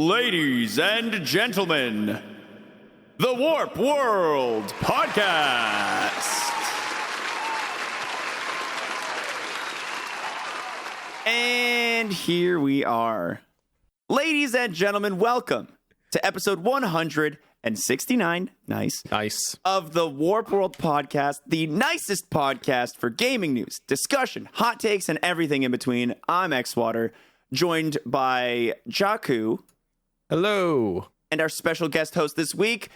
Ladies and gentlemen, the Warp World Podcast. And here we are. Ladies and gentlemen, welcome to episode 169, nice, of the Warp World Podcast, the nicest podcast for gaming news, discussion, hot takes, and everything in between. I'm Xwater, joined by Jaku. Hello. And our special guest host this week,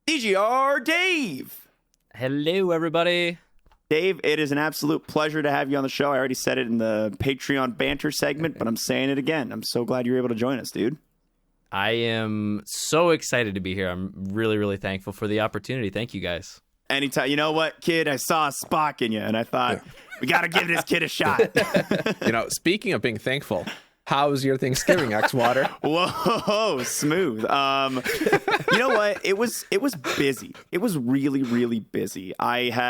DGR Dave. Hello, everybody. Dave, it is an absolute pleasure to have you on the show. I already said it in the Patreon banter segment, but I'm saying it again. I'm so glad you're able to join us, dude. I am so excited to be here. I'm really, really thankful for the opportunity. Thank you, guys. Anytime. You know what, kid? I saw a Spock in you, and I thought, we got to give this kid a shot. Speaking of being thankful, how's your Thanksgiving, Xwater? Whoa, smooth. You know what? It was busy. It was really, really busy. My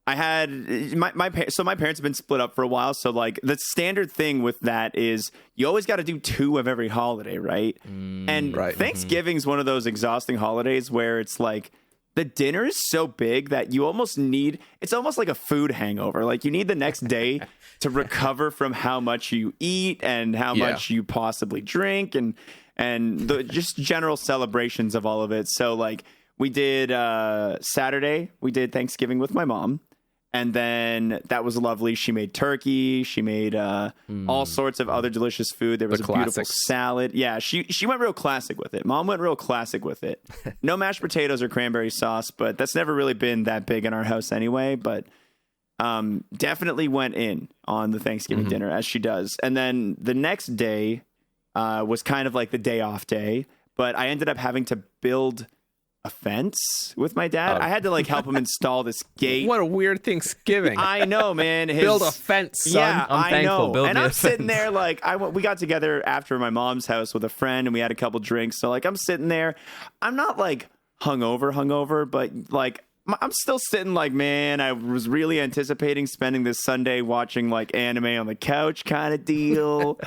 parents have been split up for a while, so like the standard thing with that is you always got to do 2 of every holiday, right? And right. Thanksgiving's one of those exhausting holidays where it's like the dinner is so big that you almost need, it's almost like a food hangover. Like you need the next day to recover from how much you eat and how much you possibly drink and the just general celebrations of all of it. So like we did Saturday, we did Thanksgiving with my mom. And then that was lovely. She made turkey. She made all sorts of other delicious food. There was a beautiful salad. Yeah, she went real classic with it. Mom went real classic with it. No mashed potatoes or cranberry sauce, but that's never really been that big in our house anyway. But definitely went in on the Thanksgiving dinner, as she does. And then the next day was kind of like the day off day. But I ended up having to build a fence with my dad. I had to like help him install this gate. What a weird Thanksgiving. I know, man. Build a fence, son. Yeah, I'm thankful. know. And I'm sitting there like we got together after my mom's house with a friend and we had a couple drinks. So like I'm sitting there. I'm not like hungover, but like I'm still sitting like, man, I was really anticipating spending this Sunday watching like anime on the couch kind of deal.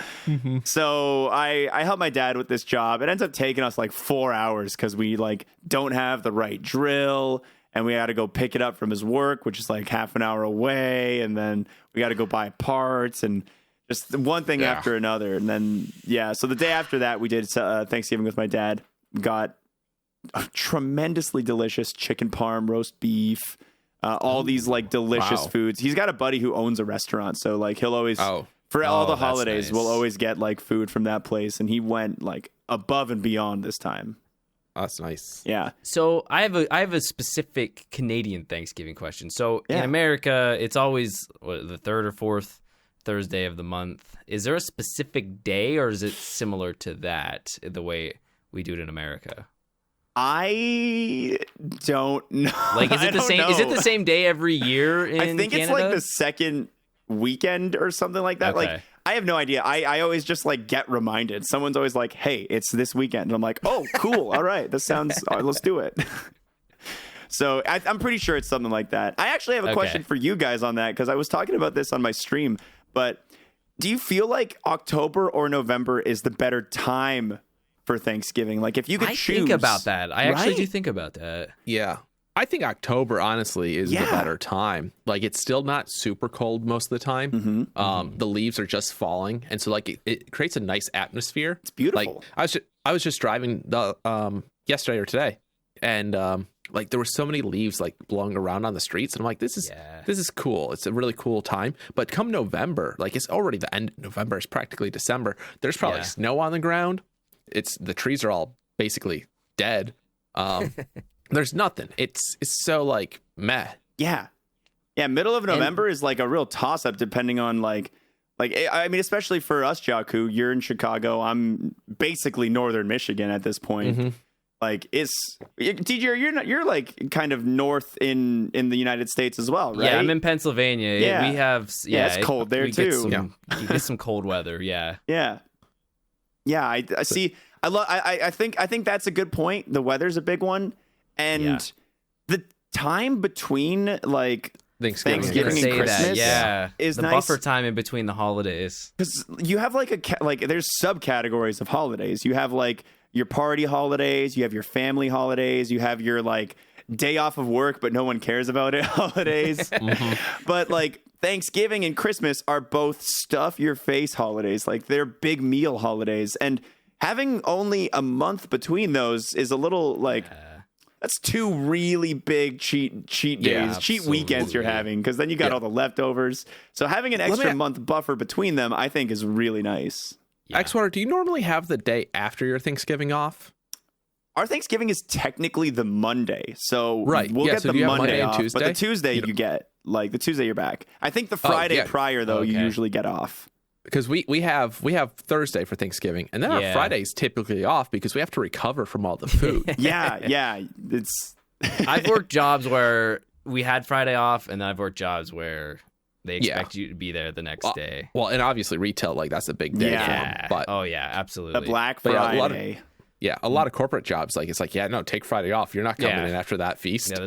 So I helped my dad with this job. It ends up taking us like 4 hours because we like don't have the right drill and we had to go pick it up from his work, which is like half an hour away. And then we got to go buy parts and just one thing after another. And then, so the day after that, we did Thanksgiving with my dad. Got a tremendously delicious chicken parm, roast beef, all these like delicious foods. He's got a buddy who owns a restaurant, so like he'll always for all the holidays we'll always get like food from that place, and he went like above and beyond this time. That's nice. Yeah. So I have a specific Canadian Thanksgiving question. So in America, it's always the 3rd or 4th Thursday of the month. Is there a specific day, or is it similar to that the way we do it in America? I don't know. Like, is it the same? Is it the same day every year in Canada? I think it's like the second weekend or something like that. Okay. Like, I have no idea. I always just like get reminded. Someone's always like, "Hey, it's this weekend," and I'm like, "Oh, cool. All right, this sounds. Let's do it." So I'm pretty sure it's something like that. I actually have a question for you guys on that because I was talking about this on my stream. But do you feel like October or November is the better time for Thanksgiving? Like if you could choose. I think about that. I actually do think about that. Yeah. I think October, honestly, is the better time. Like, it's still not super cold most of the time. The leaves are just falling. And so, like, it creates a nice atmosphere. It's beautiful. Like, I was just driving yesterday or today. And, like, there were so many leaves, like, blowing around on the streets. And I'm like, this is cool. It's a really cool time. But come November, like, it's already the end of November. It's practically December. There's probably snow on the ground. The trees are all basically dead. There's nothing. It's so like meh. Yeah. Middle of November is like a real toss up depending on like I mean, especially for us, Jaku, you're in Chicago. I'm basically northern Michigan at this point. Like DGR, you're like kind of north in the United States as well, right? Yeah, I'm in Pennsylvania. Yeah. We have it's cold there too. You get some cold weather. Yeah. I see. I think that's a good point. The weather's a big one. And the time between like Thanksgiving and Christmas is the nice. Buffer time in between the holidays. Because you have there's subcategories of holidays. You have like your party holidays, you have your family holidays, you have your like day off of work but no one cares about it holidays. But like Thanksgiving and Christmas are both stuff your face holidays. Like they're big meal holidays, and having only a month between those is a little like that's two really big cheat days, cheat weekends you're having, because then you got all the leftovers. So having an extra month buffer between them, I think, is really nice. Xwater, do you normally have the day after your Thanksgiving off? Our Thanksgiving is technically the Monday, so we'll get so the Monday off, Tuesday? but the Tuesday you get, like the Tuesday you're back. I think the Friday prior, though, you usually get off. Because we have Thursday for Thanksgiving, and then our Friday's typically off because we have to recover from all the food. It's. I've worked jobs where we had Friday off, and then I've worked jobs where they expect you to be there the next day. Well, and obviously retail, like that's a big day. For them, but absolutely. The Black Friday. A lot of corporate jobs, like it's like, take Friday off. You're not coming in after that feast. Yeah,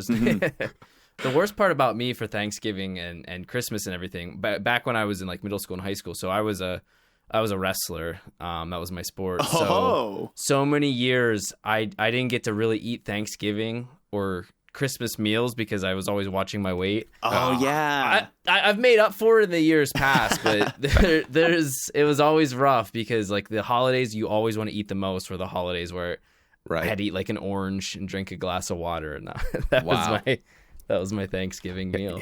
the worst part about me for Thanksgiving and Christmas and everything, back when I was in like middle school and high school, so I was a wrestler. That was my sport. So many years I didn't get to really eat Thanksgiving or Christmas meals because I was always watching my weight. I've made up for it in the years past, but it was always rough because like the holidays you always want to eat the most were the holidays where I had to eat like an orange and drink a glass of water, and that was my Thanksgiving meal.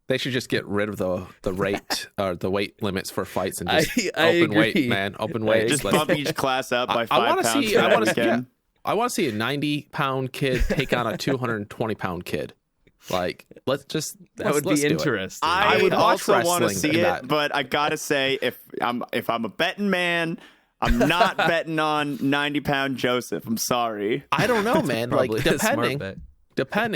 They should just get rid of the rate or the weight limits for fights and just open weight, man. Open weight. Just bump each class up by 5 pounds. I want to see a 90-pound kid take on a 220-pound kid. Like, let's be interesting. I would also want to see it, but I gotta say, if I'm a betting man, I'm not betting on 90-pound Joseph. I'm sorry. I don't know, man. Like depending.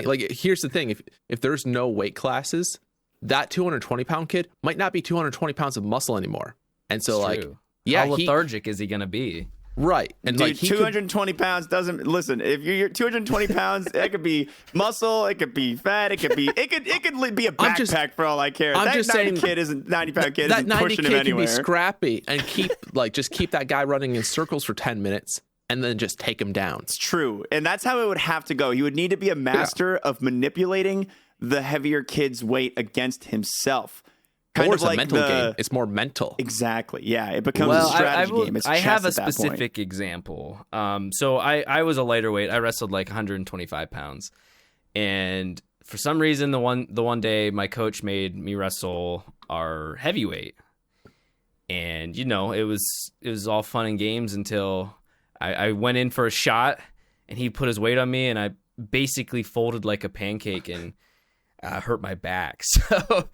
Like, here's the thing: if there's no weight classes, that 220-pound kid might not be 220 pounds of muscle anymore. And so, how lethargic is he gonna be? Right. And dude, 220 pounds doesn't listen. If you're 220 pounds, it could be muscle, it could be fat, it could be a backpack for all I care. I'm that just 90 saying, kid isn't 90-pound kid that isn't 90 pushing kid him anywhere. Can be scrappy and keep that guy running in circles for 10 minutes and then just take him down. It's true. And that's how it would have to go. He would need to be a master of manipulating the heavier kid's weight against himself. Or it's a mental game. It's more mental. Exactly. Yeah, it becomes a strategy game. It's I have a chess at that specific point. example. So I was a lighter weight. I wrestled like 125 pounds, and for some reason, the one day my coach made me wrestle our heavyweight, and it was all fun and games until I went in for a shot, and he put his weight on me, and I basically folded like a pancake and hurt my back. So.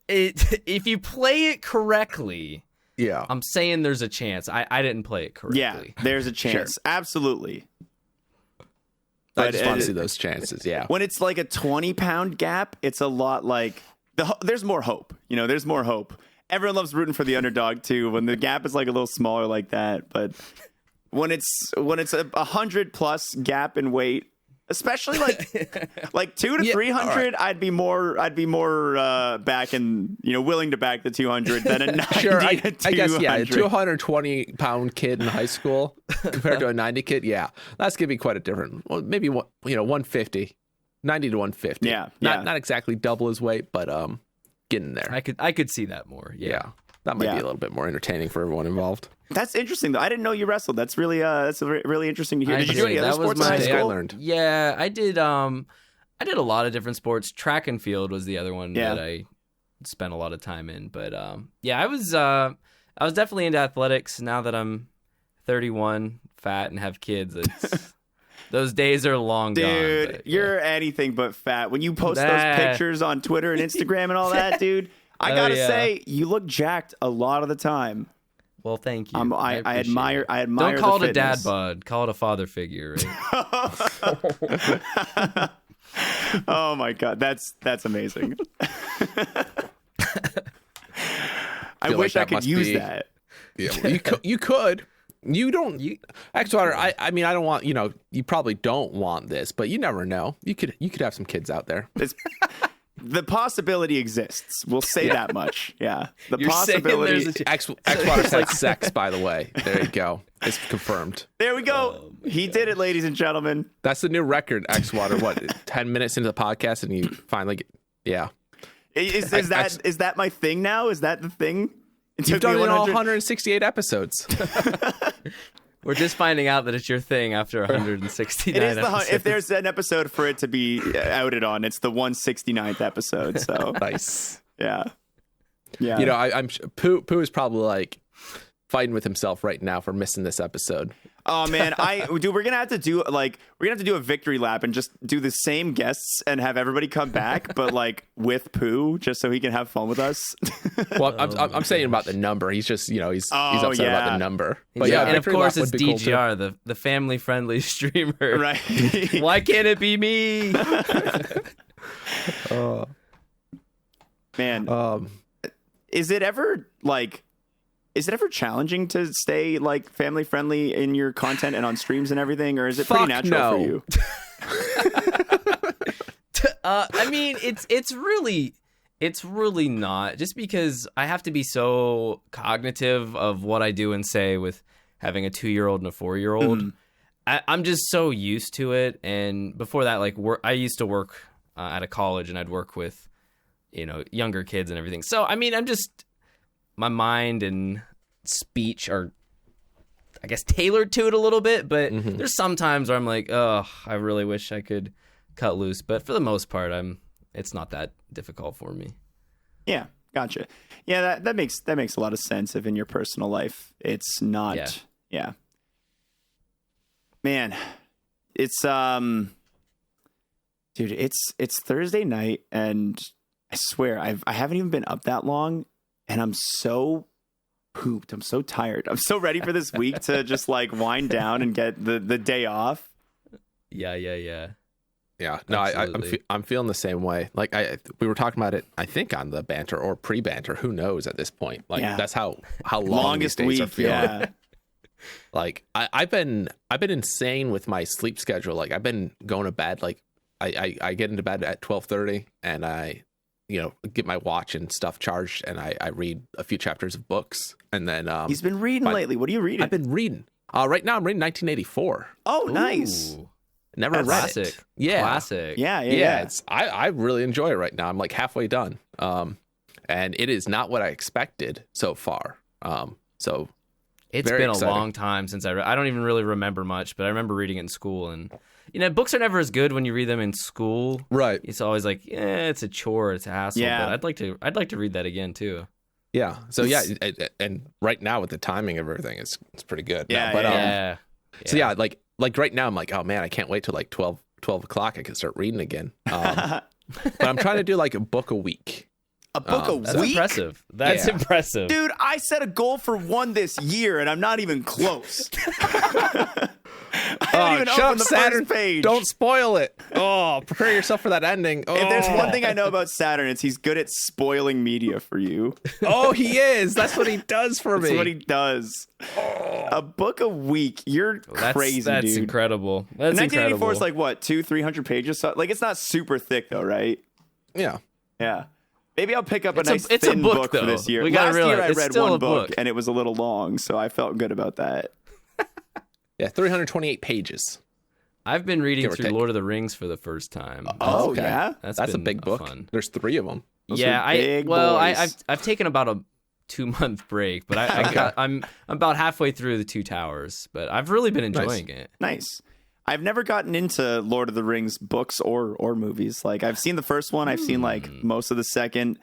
If you play it correctly, I'm saying there's a chance. I didn't play it correctly. Yeah, there's a chance. Sure. Absolutely. I just want to see those chances, When it's like a 20-pound gap, it's a lot like... there's more hope. There's more hope. Everyone loves rooting for the underdog, too, when the gap is like a little smaller like that. But when it's a 100-plus gap in weight, especially like 200 to 300, right. I'd be more back and willing to back the 200 than a 90 sure, to 200. I guess a 220-pound kid in high school compared to a 90 kid, that's gonna be quite a different. Well, maybe 150, 90 to 150. Not exactly double his weight, but getting there. I could see that more. Yeah. That might be a little bit more entertaining for everyone involved. That's interesting, though. I didn't know you wrestled. That's really really interesting to hear. Did you do any other sports in high school? I learned. Yeah, I did. I did a lot of different sports. Track and field was the other one that I spent a lot of time in. But I was definitely into athletics. Now that I'm 31, fat, and have kids, those days are long gone. Dude, you're anything but fat. When you post those pictures on Twitter and Instagram and all that, dude. I gotta say, you look jacked a lot of the time. Well, thank you. I admire. Don't call it a dad bod. Call it a father figure. Right? Oh my god, that's amazing. I wish I could use that. Yeah, well, you could. You don't. Xwater, I mean, I don't want. You probably don't want this, but you never know. You could have some kids out there. The possibility exists. We'll say that much. Yeah. The You're saying possibility. there's a X-Water said sex, by the way. There you go. It's confirmed. There we go. He did it, ladies and gentlemen. That's the new record, X-Water. What, 10 minutes into the podcast and you finally get, yeah. Is that my thing now? Is that the thing? You've done it in all 168 episodes. We're just finding out that it's your thing after 169 It is episodes. if there's an episode for it to be outed on, it's the 169th episode. So Nice. yeah. You know, I'm Pooh is probably like fighting with himself right now for missing this episode. Oh man, we're gonna have to do a victory lap and just do the same guests and have everybody come back, but like with Pooh, just so he can have fun with us. Well, I'm saying about the number. He's just, you know, he's upset about the number. But yeah, and of victory course lap it's would be cool, DGR, the family friendly streamer. Right. Why can't it be me? Man, is it ever challenging to stay like family friendly in your content and on streams and everything, or is it pretty Fuck natural no. for you? I mean, it's really not, just because I have to be so cognitive of what I do and say with having a 2-year-old and a 4-year-old. I'm just so used to it. And before that, like I used to work at a college, and I'd work with, you know, younger kids and everything. So I mean, my mind and speech are, I guess, tailored to it a little bit, but there's some times where I'm like, oh, I really wish I could cut loose. But for the most part, it's not that difficult for me. Yeah, gotcha. Yeah, that makes a lot of sense. If in your personal life it's not, yeah. Man, it's dude, it's Thursday night, and I swear I haven't even been up that long, and I'm so pooped. I'm so tired. I'm so ready for this week to just like wind down and get the day off. Yeah. No, I'm feeling the same way. Like we were talking about it, I think on the banter or pre-banter. Who knows at this point? Like that's how long longest these days week are feeling. Yeah. Like I've been insane with my sleep schedule. Like I've been going to bed. Like I get into bed at 12:30, and I, you know, get my watch and stuff charged, and I read a few chapters of books, and then he's been reading lately. What are you reading? I've been reading. Right now I'm reading 1984. Oh, nice. Ooh. Never read it. Yeah. Classic. Yeah. It's I really enjoy it right now. I'm like halfway done. And it is not what I expected so far. So it's been a long time since I don't even really remember much, but I remember reading it in school. And you know, books are never as good when you read them in school. Right. It's always like, it's a chore, it's a hassle. Yeah. But I'd like to read that again too. Yeah. So yeah, and right now with the timing of everything, it's pretty good. Yeah. But yeah. So yeah, like right now I'm like, oh man, I can't wait till like 12 o'clock. I can start reading again. But I'm trying to do like a book a week. A book a week? That's impressive. That's impressive. Dude, I set a goal for one this year, and I'm not even close. I haven't even shut opened up, the Saturn. first page. Don't spoil it. Oh, prepare yourself for that ending. Oh. If there's one thing I know about Saturn, it's he's good at spoiling media for you. Oh, he is. That's what he does for me. That's what he does. Oh. A book a week. You're crazy, that's dude. Incredible. That's 1984 incredible. is like what, 200-300 pages? So, like, it's not super thick though, right? Yeah. Yeah. Maybe I'll pick up a It's nice a thin book, for though. this year. We gotta Last year realize, I it's read still one a book, book. and it was a little long, so I felt good about that. Yeah, 328 pages. I've been reading Give or through take. Lord of the Rings for the first time. Oh, okay. yeah? That's a been big book. Fun. There's 3 of them. Those are big boys. I've taken about a 2-month break, but I'm about halfway through the Two Towers, but I've really been enjoying it. Nice. I've never gotten into Lord of the Rings books or movies. Like, I've seen the first one. I've seen like most of the second,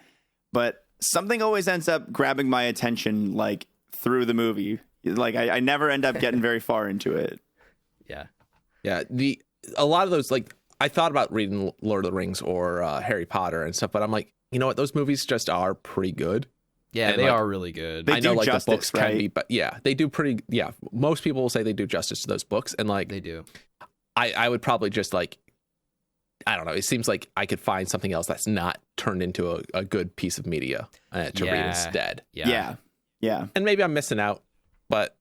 but something always ends up grabbing my attention like through the movie. Like I never end up getting very far into it. Yeah. Yeah, a lot of those, like, I thought about reading Lord of the Rings or Harry Potter and stuff, but I'm like, you know what? Those movies just are pretty good. Yeah, And, they like, are really good. They I know, do like, justice, the books right? can be, but yeah, they do pretty. Yeah, most people will say they do justice to those books, and like They do. I would probably just like, I don't know. It seems like I could find something else that's not turned into a good piece of media to read instead. Yeah. Yeah. And maybe I'm missing out, but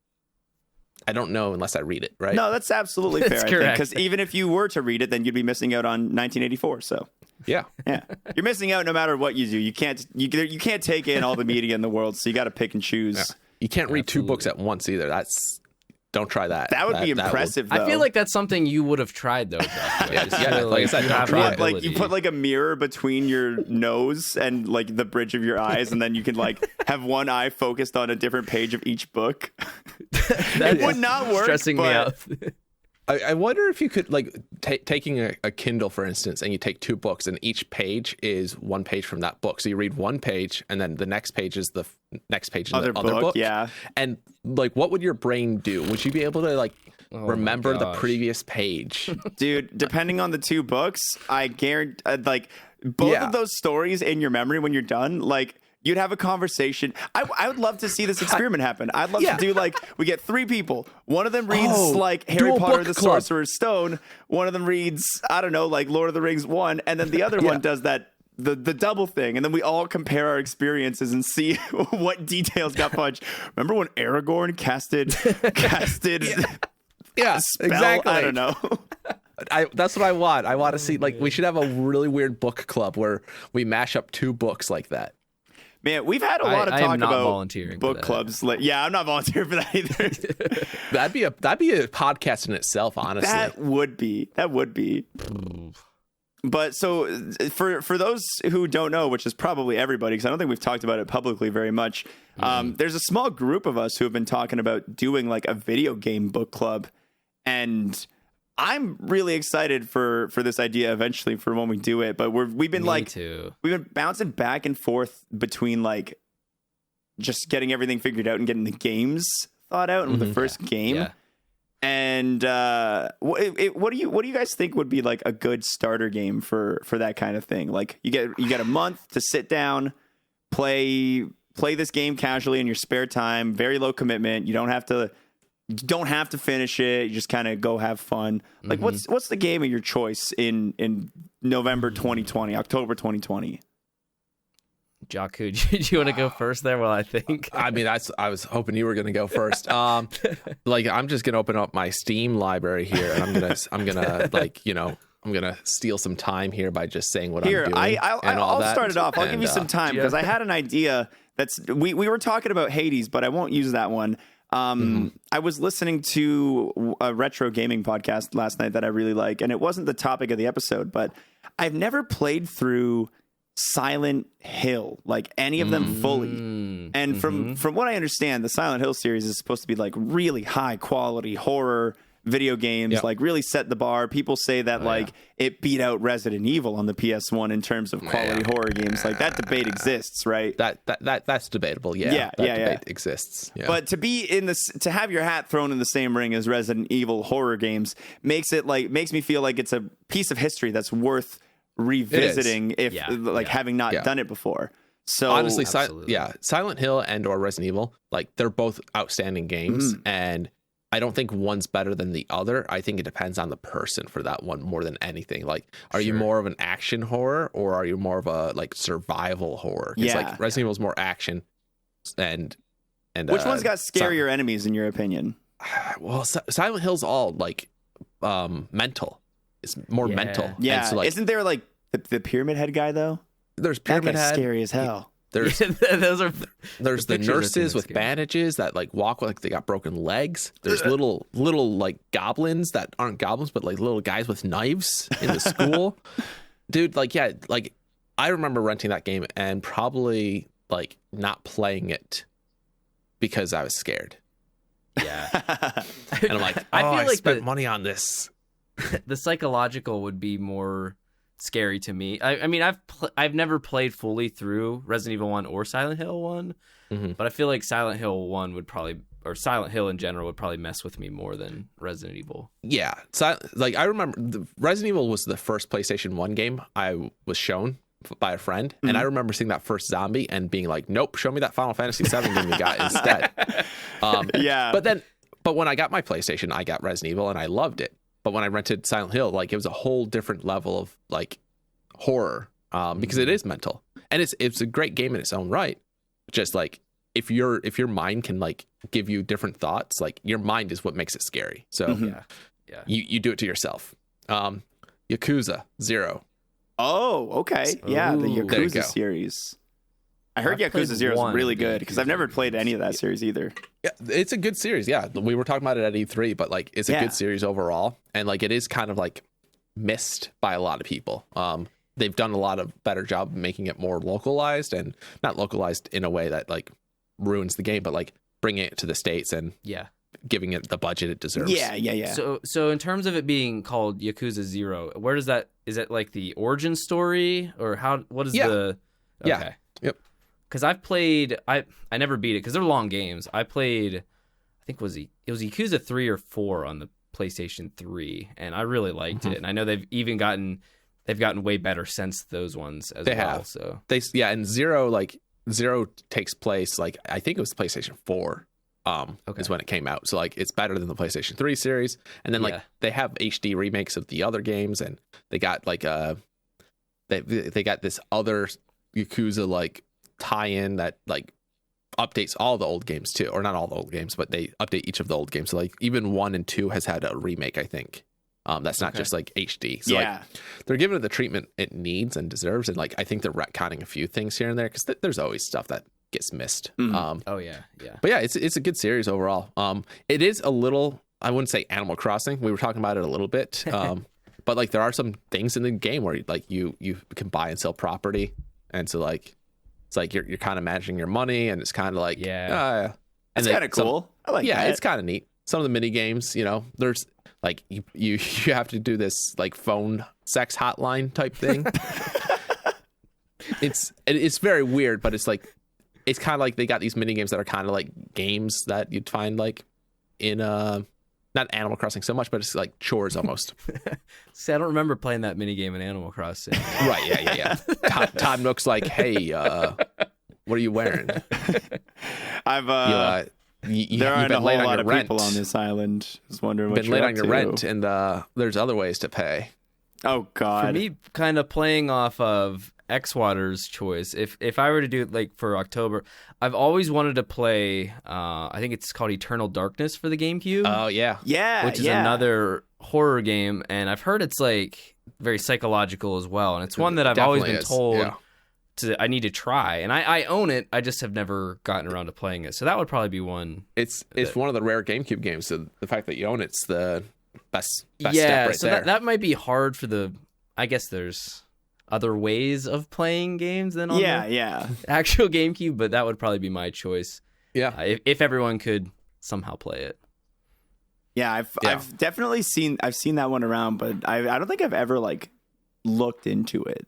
I don't know unless I read it, right? No, that's absolutely fair. That's I think, correct. because even if you were to read it, then you'd be missing out on 1984. So Yeah. Yeah, you're missing out no matter what you do. You can't take in all the media in the world, so you got to pick and choose. Yeah. You can't read 2 books at once either. Don't try that. That would be impressive. Though. I feel like that's something you would have tried though. Yeah, like I said, don't try it. Like you put like a mirror between your nose and like the bridge of your eyes, and then you can like have one eye focused on a different page of each book. It would not work. Stressing me out. I wonder if you could like taking a Kindle, for instance, and you take 2 books and each page is 1 page from that book. So you read 1 page and then the next page is the next page in the other book. Yeah. And like, what would your brain do? Would you be able to like remember the previous page? Dude, depending on the 2 books, I guarantee like both of those stories in your memory when you're done, like you'd have a conversation. I would love to see this experiment happen. I'd love to do like, we get 3 people. One of them reads like Harry Potter, the Sorcerer's Stone. One of them reads, I don't know, like Lord of the Rings 1. And then the other one does that, the double thing. And then we all compare our experiences and see what details got fudged. Remember when Aragorn casted Yeah, spell? exactly. I don't know. That's what I want. I want to see, like, we should have a really weird book club where we mash up 2 books like that. Man, we've had a lot of talk about volunteering book clubs. Yeah, I'm not volunteering for that either. That'd be a podcast in itself, honestly. That would be. But so for those who don't know, which is probably everybody, because I don't think we've talked about it publicly very much. There's a small group of us who have been talking about doing like a video game book club, and I'm really excited for this idea eventually for when we do it. But we've been bouncing back and forth between like just getting everything figured out and getting the games thought out and the first game. Yeah. And what do you guys think would be like a good starter game for that kind of thing? Like you get a month to sit down, play this game casually in your spare time, very low commitment. You don't have to finish it. You just kind of go have fun. Like what's the game of your choice in November 2020, October 2020? Jaku, do you want to go first there? Well, I think. I mean, I was hoping you were going to go first. Like, I'm just going to open up my Steam library here, and I'm gonna like, you know, I'm gonna steal some time here by just saying what I'm doing. I'll start it off. I'll give you some time because I had an idea we were talking about Hades, but I won't use that one. I was listening to a retro gaming podcast last night that I really like, and it wasn't the topic of the episode, but I've never played through Silent Hill, like any of them fully. And from what I understand, the Silent Hill series is supposed to be like really high quality horror video games, like really set the bar. People say that it beat out Resident Evil on the PS1 in terms of quality horror games. Like that debate exists, right? That's debatable. That debate exists. Yeah. But to have your hat thrown in the same ring as Resident Evil horror games makes me feel like it's a piece of history that's worth revisiting having not done it before. So honestly, Silent Hill and or Resident Evil, like they're both outstanding games, and I don't think one's better than the other. I think it depends on the person for that one more than anything. Like, are you more of an action horror or are you more of a like survival horror? It's like Resident Evil's more action, and which one's got scarier enemies in your opinion? Well, Silent Hill's all like mental. It's more mental. Yeah. And so, like, isn't there like the Pyramid Head guy though? There's Pyramid Head. Scary as hell. There's there's the nurses with bandages that like walk like they got broken legs. There's little like goblins that aren't goblins but like little guys with knives in the school. Dude, like I remember renting that game and probably like not playing it because I was scared. Yeah. And I'm like, I spent money on this. The psychological would be more scary to me. I mean, I've never played fully through Resident Evil 1 or Silent Hill 1, but I feel like Silent Hill 1 would probably, or Silent Hill in general, would probably mess with me more than Resident Evil. Yeah. So, like, I remember Resident Evil was the first PlayStation 1 game I was shown by a friend, and I remember seeing that first zombie and being like, nope, show me that Final Fantasy 7 game you got instead. But when I got my PlayStation, I got Resident Evil and I loved it. But when I rented Silent Hill, like it was a whole different level of like horror, because it is mental, and it's a great game in its own right. Just like if your mind can like give you different thoughts, like your mind is what makes it scary. So you do it to yourself. Yakuza 0. Oh, okay. Yeah, the Ooh. There you Yakuza go. series. I heard I've played Yakuza 0 is one really of the good because I've Yakuza never played games. any of that series either. Yeah, it's a good series. Yeah, we were talking about it at E3, but like it's a good series overall, and like it is kind of like missed by a lot of people. They've done a lot of better job making it more localized, and not localized in a way that like ruins the game, but like bringing it to the States and Yeah. giving it the budget it deserves. Yeah. So in terms of it being called Yakuza 0, where does that is it like the origin story or what is Yeah. the Yeah. Okay. Yep. Cuz I've played I never beat it cuz they're long games. I played I think it was Yakuza 3 or 4 on the PlayStation 3 and I really liked it. And I know they've gotten way better since those ones as They well. have. So And Zero takes place like I think it was PlayStation 4 is when it came out. So like it's better than the PlayStation 3 series. And then like they have HD remakes of the other games, and they got like they got this other Yakuza like tie-in that like updates all the old games too, or not all the old games, but they update each of the old games. So like even 1 and 2 has had a remake, I think. That's not just like HD. So like they're giving it the treatment it needs and deserves, and like I think they're retconning a few things here and there because there's always stuff that gets missed. oh yeah. But yeah, it's a good series overall. It is a little, I wouldn't say Animal Crossing. We were talking about it a little bit. But like there are some things in the game where like you can buy and sell property, and so like it's like you're kind of managing your money, and it's kind of like It's kind of cool. I like that. It's kind of neat. Some of the mini games, there's like you have to do this like phone sex hotline type thing. It's very weird, but it's like it's kind of like they got these mini games that are kind of like games that you'd find like in not Animal Crossing so much, but it's like chores almost. See, I don't remember playing that mini game in Animal Crossing. Right? Yeah. Todd Nook's like, hey, what are you wearing? I've there aren't a whole lot of people on this island. I was wondering what you've been late on your rent, and there's other ways to pay. Oh God! For me, kind of playing off of Xwater's choice. If I were to do it like for October, I've always wanted to play. I think it's called Eternal Darkness for the GameCube. Oh yeah, which is another horror game, and I've heard it's like very psychological as well, and it's one that I've always been told. I need to try, and I own it. I just have never gotten around to playing it. So that would probably be one. It's one of the rare GameCube games. So the fact that you own it's the best step right so there. that might be hard for the. I guess there's other ways of playing games than on the actual GameCube, but that would probably be my choice. Yeah, if everyone could somehow play it. Yeah, I've definitely seen that one around, but I don't think I've ever like looked into it.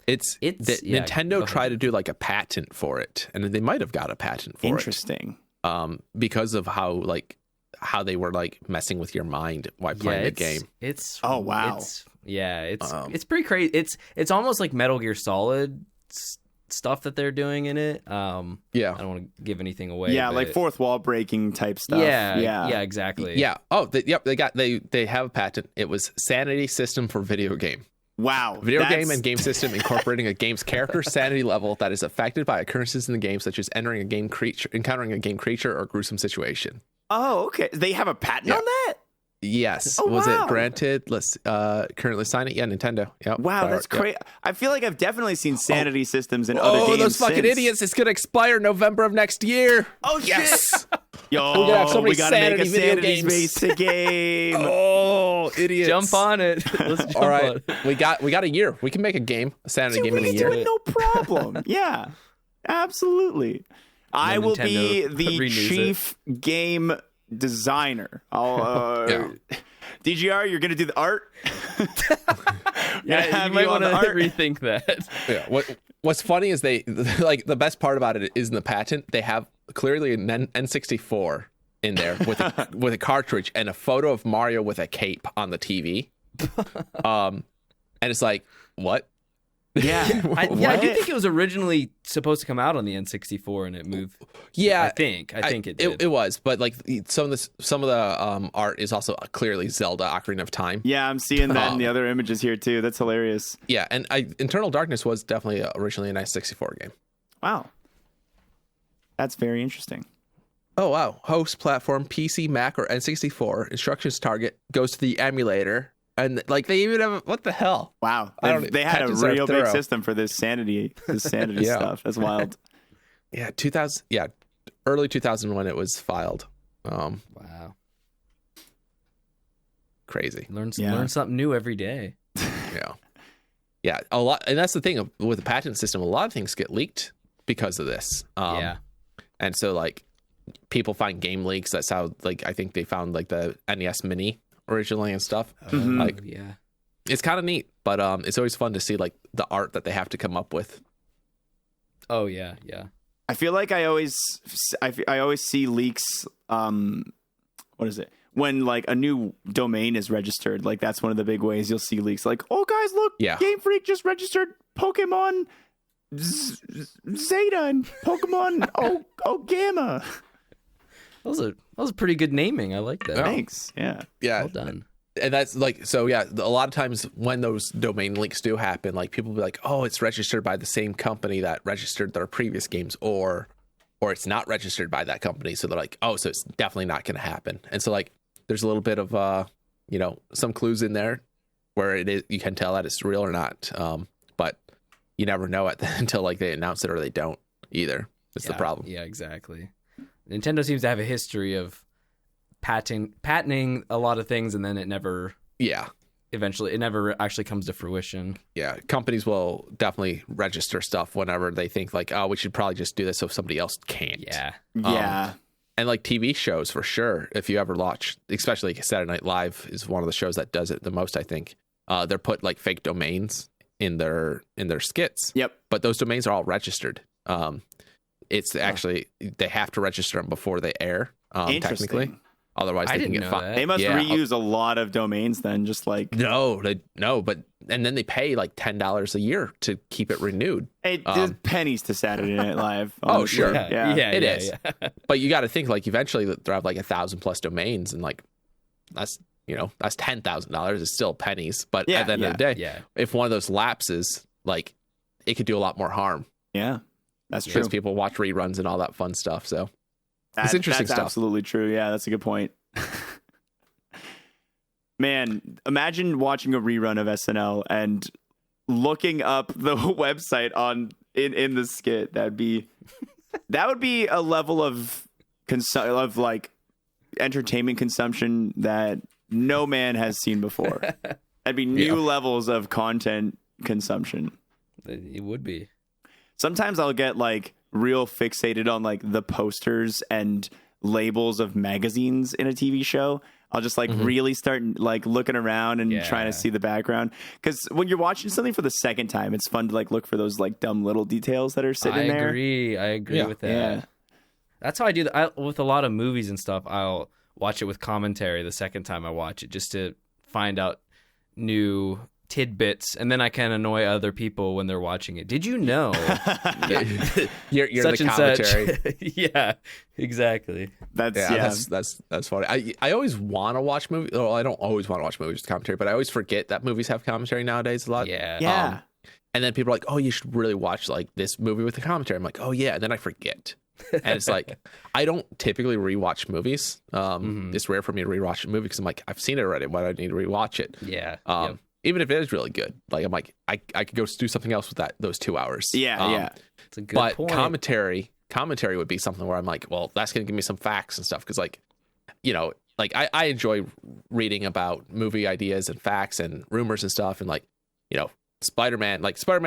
Nintendo tried to do like a patent for it, and they might have got a patent for Interesting. it. Because of how they were like messing with your mind while playing the game. It's oh wow. It's pretty crazy. It's almost like Metal Gear Solid stuff that they're doing in it. I don't want to give anything away. Yeah, but... like fourth wall breaking type stuff. Yeah, exactly. Yeah. Oh, they have a patent. It was Sanity System for Video Game. Wow. Video game and game system incorporating a game's character sanity level that is affected by occurrences in the game, such as encountering a game creature or gruesome situation. Oh, okay. They have a patent on that? Yes. Oh, was wow. it granted? Let's currently sign it. Yeah, Nintendo. Yep. Wow, that's crazy. I feel like I've definitely seen sanity systems in other games. Oh, those fucking idiots. It's going to expire November of next year. Oh, yes. Yo, we're gonna have so many we gotta make a sanity sanity-based game. Oh, idiots. Jump on it. Let's jump All right. on it. We got a year. We can make a sanity game in a year. No problem. Yeah, absolutely. I will be the chief game designer. I'll DGR, you're gonna do the art. You might want to rethink that. Yeah. What's funny is they like the best part about it is in the patent they have clearly an N64 in there with a cartridge and a photo of Mario with a cape on the TV. And it's like, what? Yeah. I do think it was originally supposed to come out on the N64 and it moved. Yeah, I think it did. It was, but like some of the art is also clearly Zelda Ocarina of Time. Yeah, I'm seeing that in the other images here too. That's hilarious. Yeah, and Eternal Darkness was definitely originally a nice 64 game. Wow. That's very interesting. Oh, wow. Host platform, PC, Mac, or N64. Instructions target goes to the emulator. And like they even have what the hell? Wow, I don't- they had a patents are real big thorough. system for this sanity Yeah. stuff. That's wild. Yeah, 2000. Yeah, early 2000 when it was filed. Wow. Crazy. Learn something new every day. Yeah, a lot, and that's the thing with the patent system. A lot of things get leaked because of this. Yeah. And so like people find game leaks. That's how like I think they found like the NES Mini originally and stuff. Like Yeah. it's kind of neat, but it's always fun to see like the art that they have to come up with. Oh yeah, yeah. I feel like I always see leaks. What is it? When like a new domain is registered, like that's one of the big ways you'll see leaks. Like, oh guys, look, Yeah. Game Freak just registered Pokemon Zeta and Pokemon oh Gamma. That was a pretty good naming. I like that. Thanks. Yeah. Yeah, Well done. and that's like so. Yeah, a lot of times when those domain leaks do happen, like people will be like, "Oh, it's registered by the same company that registered their previous games," or it's not registered by that company. So they're like, "Oh, so it's definitely not going to happen." And so like, there's a little bit of some clues in there where it is you can tell that it's real or not. But you never know it until like they announce it or they don't either. That's the problem. Yeah, exactly. Nintendo seems to have a history of patenting a lot of things, and then it never actually comes to fruition. Yeah, companies will definitely register stuff whenever they think like, oh, we should probably just do this so somebody else can't. Yeah. Yeah. And like TV shows for sure. If you ever watch, especially like Saturday Night Live is one of the shows that does it the most, I think. They're put like fake domains in their skits. Yep. But those domains are all registered. It's actually they have to register them before they air. Interesting. Technically. Otherwise, I they can didn't get know fined. that. They must reuse a lot of domains then, just like But and then they pay like $10 a year to keep it renewed. there's pennies to Saturday Night Live. Oh, honestly. sure. Yeah. It is. Yeah. But you got to think like eventually they'll have like 1,000+ domains, and like that's $10,000. It's still pennies, but at the end of the day, if one of those lapses, like it could do a lot more harm. Yeah. That's true. Because people watch reruns and all that fun stuff. So it's interesting that's stuff. absolutely true. Yeah, that's a good point. Man, imagine watching a rerun of SNL and looking up the website in the skit. That would be a level of like entertainment consumption that no man has seen before. That'd be new levels of content consumption. It would be. Sometimes I'll get like real fixated on like the posters and labels of magazines in a TV show. I'll just like really start like looking around and trying to see the background. Because when you're watching something for the second time, it's fun to like look for those like dumb little details that are sitting there. I agree with that. Yeah. That's how I do that. With a lot of movies and stuff, I'll watch it with commentary the second time I watch it just to find out new tidbits, and then I can annoy other people when they're watching it. Did you know? You're such the and commentary. such. Yeah, exactly. That's funny. I always want to watch movies. Well, I don't always want to watch movies with commentary, but I always forget that movies have commentary nowadays a lot. Yeah. And then people are like, "Oh, you should really watch like this movie with the commentary." I'm like, "Oh yeah," and then I forget. And it's like I don't typically rewatch movies. It's rare for me to rewatch a movie because I'm like, I've seen it already. Why do I need to rewatch it? Yeah. Even if it is really good, like I'm like, I could go do something else with those 2 hours. Yeah. It's a good But point. commentary would be something where I'm like, well, that's going to give me some facts and stuff. Because like, like I enjoy reading about movie ideas and facts and rumors and stuff. And like, Spider-Man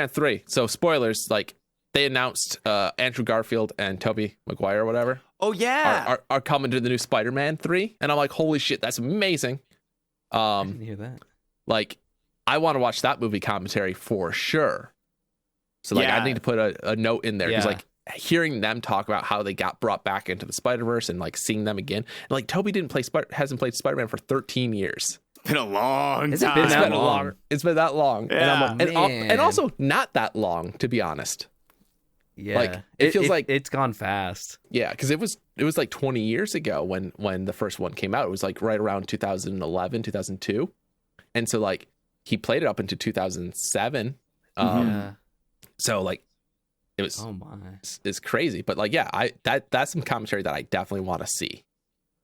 3. So spoilers, like they announced Andrew Garfield and Tobey Maguire or whatever. Oh yeah. Are coming to the new Spider-Man 3. And I'm like, holy shit, that's amazing. I didn't hear that. Like, I want to watch that movie commentary for sure. So like, I need to put a note in there because like hearing them talk about how they got brought back into the Spider-Verse and like seeing them again. And, like Toby hasn't played Spider-Man for 13 13 It's been a long Has it time. been It's that been long? It's been that long. Yeah. And also not that long, to be honest. Yeah. Like, it feels like it's gone fast. Yeah, because it was like 20 years ago when the first one came out. It was like right around 2011, 2002. And so like he played it up into 2007. So like it was Oh my. it's crazy. But like that's some commentary that I definitely want to see.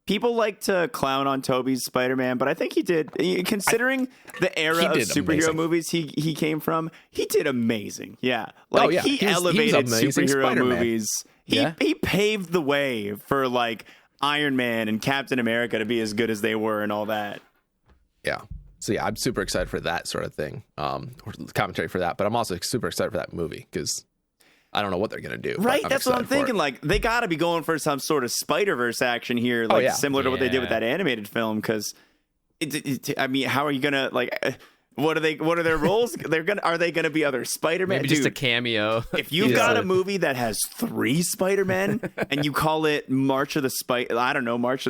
people like to clown on Tobey's Spider-Man, but I think he did, considering the era of superhero movies he came from, he did amazing. Yeah. Like, he elevated superhero Spider-Man. movies. He paved the way for, like, Iron Man and Captain America to be as good as they were and all that. Yeah. So yeah, I'm super excited for that sort of thing, or commentary for that. But I'm also super excited for that movie because I don't know what they're gonna do. Right, that's what I'm thinking. Like, they got to be going for some sort of Spider-Verse action here, like similar to what they did with that animated film. Because, I mean, how are you gonna like? What are their roles? Are they gonna be other Spider-Man? Maybe just a cameo. If you've got a movie that has 3 Spider-Men and you call it March of the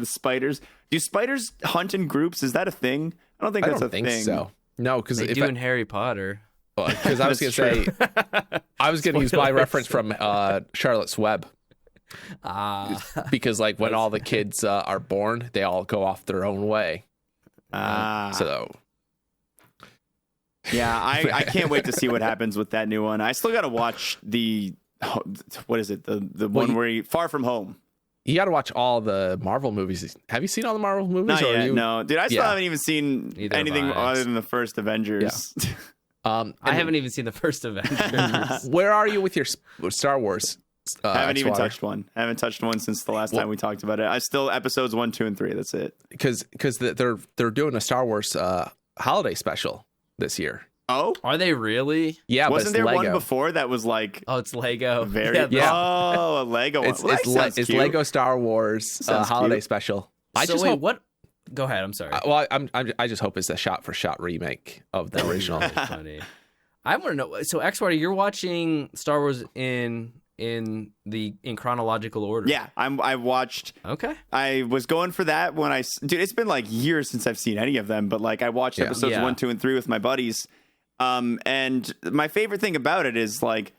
Spiders. Do spiders hunt in groups? Is that a thing? I don't think that's a thing. So. No, because they do in Harry Potter. Because I was going to say, I was going to use my reference from Charlotte's Web. Because like when all the kids are born, they all go off their own way. So. Yeah, I can't wait to see what happens with that new one. I still got to watch what is it? The one where Far From Home. You got to watch all the Marvel movies. Have you seen all the Marvel movies? Not yet, no. Dude, I still haven't even seen anything other than the first Avengers. Yeah. I haven't even seen the first Avengers. Where are you with your Star Wars? I haven't even touched one. I haven't touched one since the last time we talked about it. I still episodes 1, 2, and 3. That's it. Because they're doing a Star Wars holiday special this year. Oh, are they really? Yeah, wasn't there one before that was like? Oh, it's Lego. Oh, a Lego one. It's Lego Star Wars holiday special. I just hope what. Go ahead. I'm sorry. Well, I just hope it's a shot-for-shot remake of the original. Funny. I want to know. So, X-Water, you're watching Star Wars in chronological order. Yeah, I watched. Okay. I was going for that when dude. It's been like years since I've seen any of them, but like I watched episodes 1, 2, and 3 with my buddies. And my favorite thing about it is like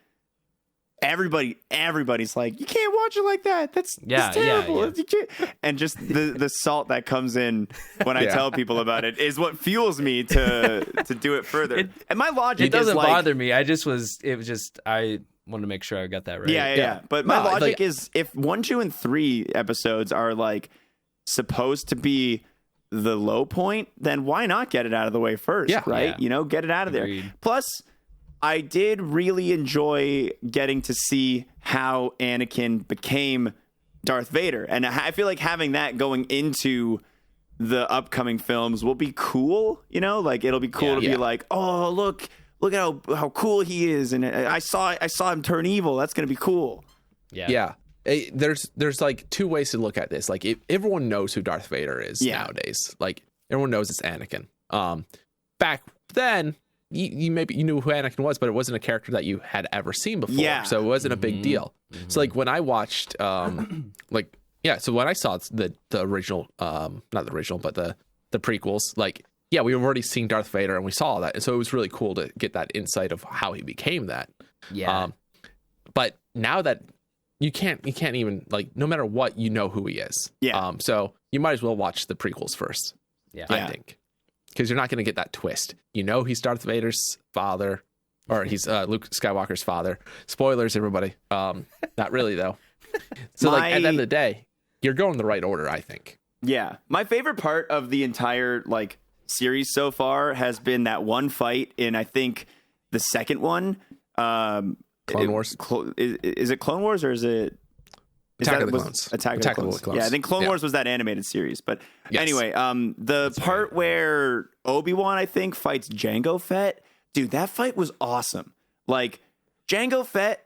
everybody's like, you can't watch it like that. That's terrible. Yeah. And just the salt that comes in when I tell people about it is what fuels me to do it further. And my logic doesn't is bother me. I wanted to make sure I got that right. Yeah. But my logic is if 1, 2, and 3 episodes are like supposed to be the low point, then why not get it out of the way first, right? Yeah. You know, get it out of there. Plus, I did really enjoy getting to see how Anakin became Darth Vader. And I feel like having that going into the upcoming films will be cool, you know? Like, it'll be cool to be like, oh, look at how cool he is. And I saw him turn evil. That's going to be cool. Yeah. There's like 2 ways to look at this. Like, everyone knows who Darth Vader is nowadays. Like, everyone knows it's Anakin. Back then, you knew who Anakin was, but it wasn't a character that you had ever seen before. Yeah. So it wasn't a big deal. Mm-hmm. So like when I watched, so when I saw the original, not the original, but the prequels, like, yeah, we were already seeing Darth Vader and we saw that. And so it was really cool to get that insight of how he became that. Yeah. But now that you can't even, like, no matter what, you know who he is. Yeah. So you might as well watch the prequels first. Yeah. I think. Because you're not going to get that twist. You know he's Darth Vader's father, or he's Luke Skywalker's father. Spoilers, everybody. Not really, though. So, like, at the end of the day, you're going the right order, I think. Yeah. My favorite part of the entire, like, series so far has been that one fight in, I think, the second one. Clone Wars? Is it Clone Wars or is it... Attack of the Clones. Attack of the Clones. Yeah, I think Clone Wars was that animated series. But anyway, that's part where Obi-Wan, I think, fights Jango Fett. Dude, that fight was awesome. Like, Jango Fett,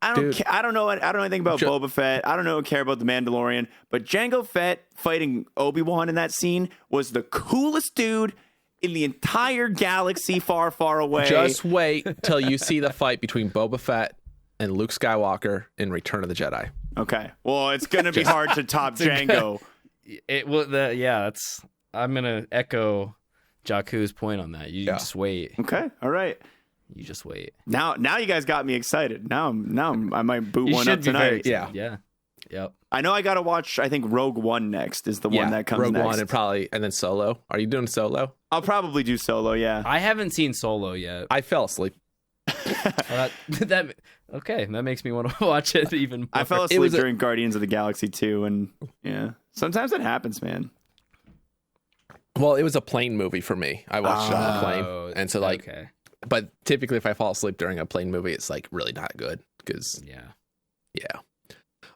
I don't know anything about Boba Fett. I don't care about The Mandalorian. But Jango Fett fighting Obi-Wan in that scene was the coolest dude in the entire galaxy far, far away. Just wait till you see the fight between Boba Fett and Luke Skywalker in Return of the Jedi. Okay. Well, it's going to be hard to top Jango. I'm going to echo Jakku's point on that. You just wait. Okay. All right. You just wait. Now you guys got me excited. Now I might boot one up tonight. Yeah. Yep. I know I got to watch, I think Rogue One next is the one that comes Rogue next. Rogue One and then Solo. Are you doing Solo? I'll probably do Solo, yeah. I haven't seen Solo yet. I fell asleep. Okay, that makes me want to watch it even more. I fell asleep during Guardians of the Galaxy 2, and yeah. Sometimes it happens, man. Well, it was a plane movie for me. I watched it on a plane, and so like, but typically if I fall asleep during a plane movie, it's like really not good because yeah.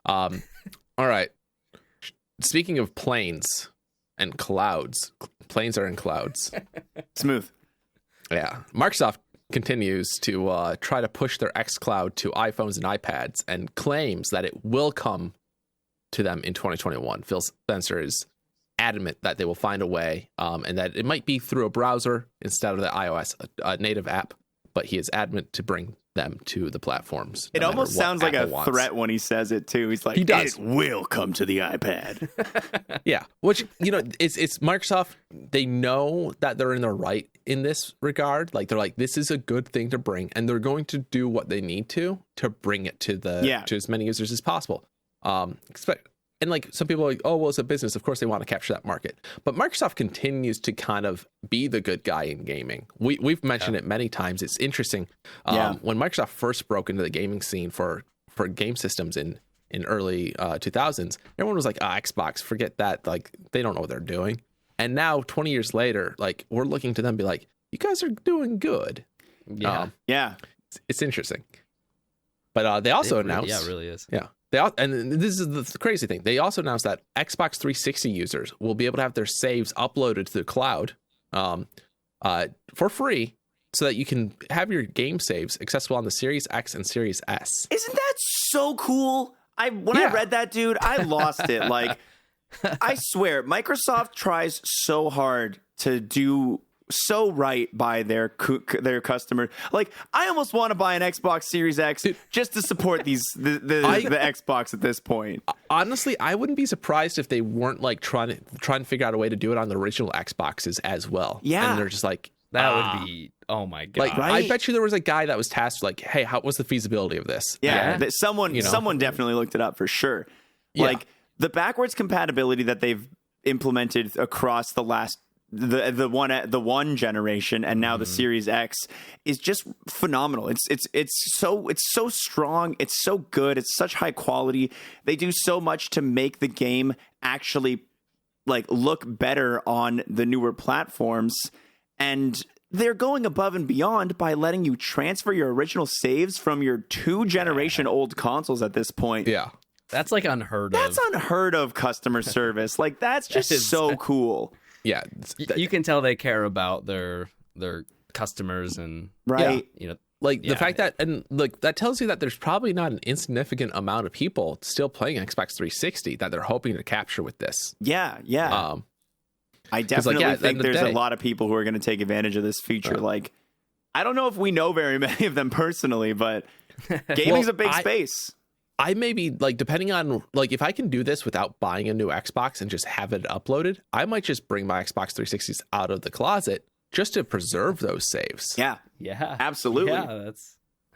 All right. Speaking of planes and clouds, planes are in clouds. Smooth. Yeah, Microsoft continues to try to push their xCloud to iPhones and iPads, and claims that it will come to them in 2021. Phil Spencer is adamant that they will find a way, and that it might be through a browser instead of the iOS native app, but he is adamant to bring them to the platforms. It almost sounds like a threat when he says it too. He's like, it will come to the iPad. Yeah, which, it's Microsoft. They know that they're in the right in this regard. Like, they're like, this is a good thing to bring, and they're going to do what they need to bring it to to as many users as possible. And like, some people are like, oh, well, it's a business. Of course, they want to capture that market. But Microsoft continues to kind of be the good guy in gaming. We've mentioned it many times. It's interesting. When Microsoft first broke into the gaming scene for game systems in early 2000s, everyone was like, Xbox, forget that. Like, they don't know what they're doing. And now, 20 years later, like, we're looking to them and be like, you guys are doing good. Yeah. It's interesting. But they also announced... Yeah, it really is. Yeah. And this is the crazy thing. They also announced that Xbox 360 users will be able to have their saves uploaded to the cloud for free, so that you can have your game saves accessible on the Series X and Series S. Isn't that so cool? I read that, dude, I lost it. Like, I swear, Microsoft tries so hard to do so right by their customer. Like, I almost want to buy an Xbox Series X just to support the Xbox at this point. Honestly, I wouldn't be surprised if they weren't like trying to figure out a way to do it on the original Xboxes as well. Yeah, and they're just like, that would be, oh my god. Like, right? I bet you there was a guy that was tasked like, hey, what's the feasibility of this? Yeah. Someone definitely looked it up for sure. Yeah. Like, the backwards compatibility that they've implemented across the last the one generation and now the Series X is just phenomenal. It's so strong. It's so good. It's such high quality. They do so much to make the game actually like look better on the newer platforms, and they're going above and beyond by letting you transfer your original saves from your 2-generation old consoles at this point. Yeah. That's like unheard of. That's unheard of customer service. Like, that's just so cool. Yeah, you can tell they care about their customers, and right. The fact that, and like, that tells you that there's probably not an insignificant amount of people still playing Xbox 360 that they're hoping to capture with this. Yeah. I definitely think there's a lot of people who are going to take advantage of this feature. Like, I don't know if we know very many of them personally, but gaming's a big space. I may be like, depending on like, if I can do this without buying a new Xbox and just have it uploaded, I might just bring my Xbox 360s out of the closet just to preserve those saves. Yeah, absolutely. Yeah,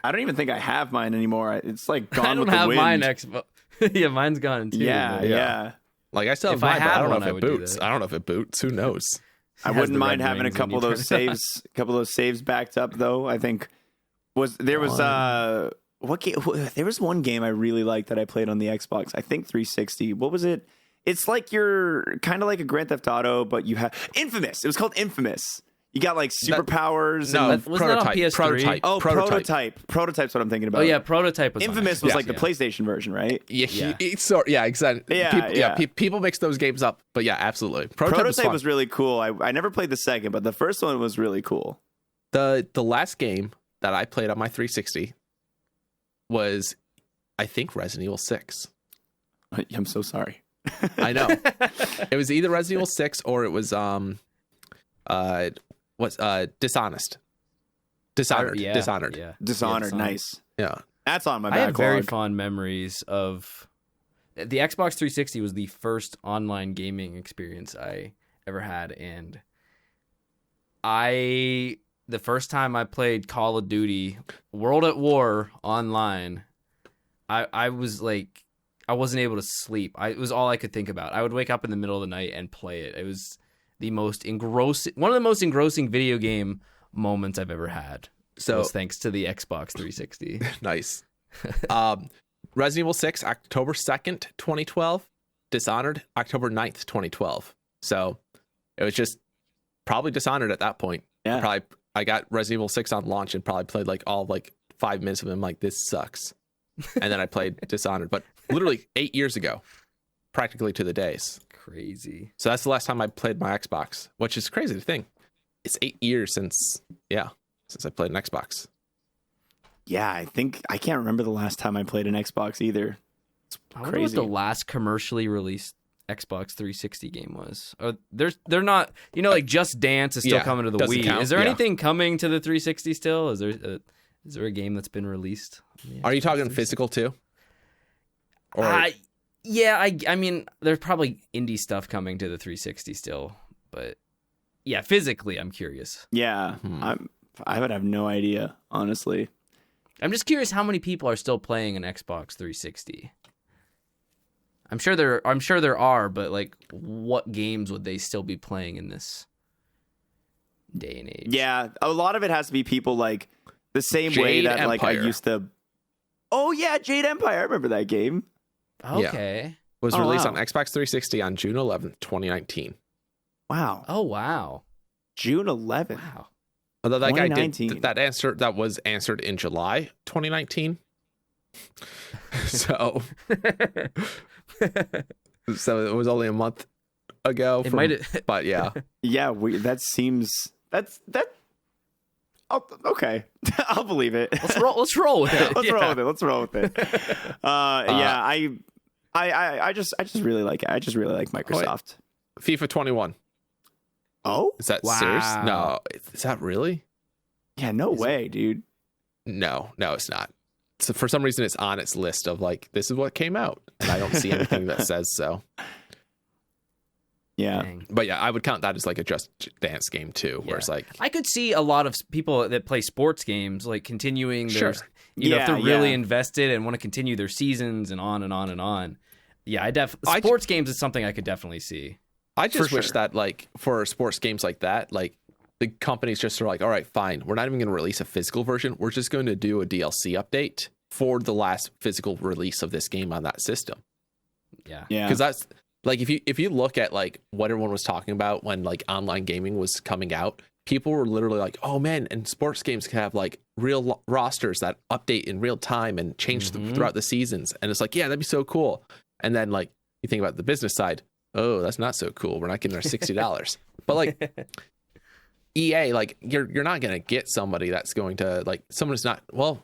I don't even think I have mine anymore. It's like gone with the wind. I don't have mine Xbox. Yeah, mine's gone too. Yeah. Like, I still have mine, but I don't know if it boots. I don't know if it boots. Who knows? I wouldn't mind having a couple of those saves backed up though. I think there was one game I really liked that I played on the Xbox. I think 360. What was it? It's like you're kind of like a Grand Theft Auto, but you have Infamous. It was called Infamous. You got like superpowers. Wasn't that on PS3? Prototype. Prototype's what I'm thinking about. Oh yeah, Prototype was Infamous was like the PlayStation version, right? Yeah, exactly. People mix those games up, but yeah, absolutely. Prototype was really cool. I never played the second, but the first one was really cool. The last game that I played on my 360 was, I think, Resident Evil 6. I'm so sorry. I know. It was either Resident Evil 6 or it was Dishonored. Yeah, nice. Yeah. That's on my backlog. I have very fond memories of the Xbox 360 was the first online gaming experience I ever had, and the first time I played Call of Duty World at War online, I was like, I wasn't able to sleep. It was all I could think about. I would wake up in the middle of the night and play it. It was one of the most engrossing video game moments I've ever had. So thanks to the Xbox 360. Nice. Resident Evil 6, October 2nd, 2012. Dishonored October 9th, 2012. So it was just probably Dishonored at that point. Yeah. I got Resident Evil 6 on launch and probably played like all like 5 minutes of it. I'm like, this sucks. And then I played Dishonored, but literally 8 years ago, practically to the days. Crazy. So that's the last time I played my Xbox, which is crazy to think. It's 8 years since I played an Xbox. Yeah, I can't remember the last time I played an Xbox either. It's I wonder what crazy. the last commercially released Xbox 360 game was. They're not, like Just Dance is still coming to the doesn't Wii. count, Is there anything coming to the 360 still? Is there a game that's been released? Are you talking physical too? Or I mean, there's probably indie stuff coming to the 360 still, but yeah, physically, I'm curious. Yeah, I would have no idea, honestly. I'm just curious how many people are still playing an Xbox 360. I'm sure there are, but like, what games would they still be playing in this day and age? Yeah, a lot of it has to be people like the same Jade way that Empire. like I used to. Oh yeah, Jade Empire. I remember that game. Okay. was released wow. on Xbox 360 on June 11th, 2019. Wow. Oh wow. June 11th. Wow. Although that guy 2019. did that was answered in July 2019. So it was only a month ago. But yeah. Yeah, okay. I'll believe it. Let's roll with it. Let's roll with it. I just really like it. I just really like Microsoft. FIFA 21. Oh? Is that Wow. serious? No. Is that really? Yeah, no way, dude. No, it's not. So for some reason, it's on its list of like, this is what came out. And I don't see anything that says so. Yeah. Dang. But yeah, I would count that as like a Just Dance game too, where it's like, I could see a lot of people that play sports games like continuing their, Sure. if they're really Yeah. invested and want to continue their seasons and on and on and on. Yeah, sports games is something I could definitely see. I just For wish sure. that like for sports games like that, like the companies just are like, all right, fine. We're not even going to release a physical version. We're just going to do a DLC update for the last physical release of this game on that system. Yeah. Yeah. Because that's like, if you look at like what everyone was talking about when like online gaming was coming out, people were literally like, oh man, and sports games can have like real rosters that update in real time and change throughout the seasons. And it's like, yeah, that'd be so cool. And then like you think about the business side, oh, that's not so cool. We're not getting our $60. But like EA, like you're not going to get somebody that's going to like someone who's not, well,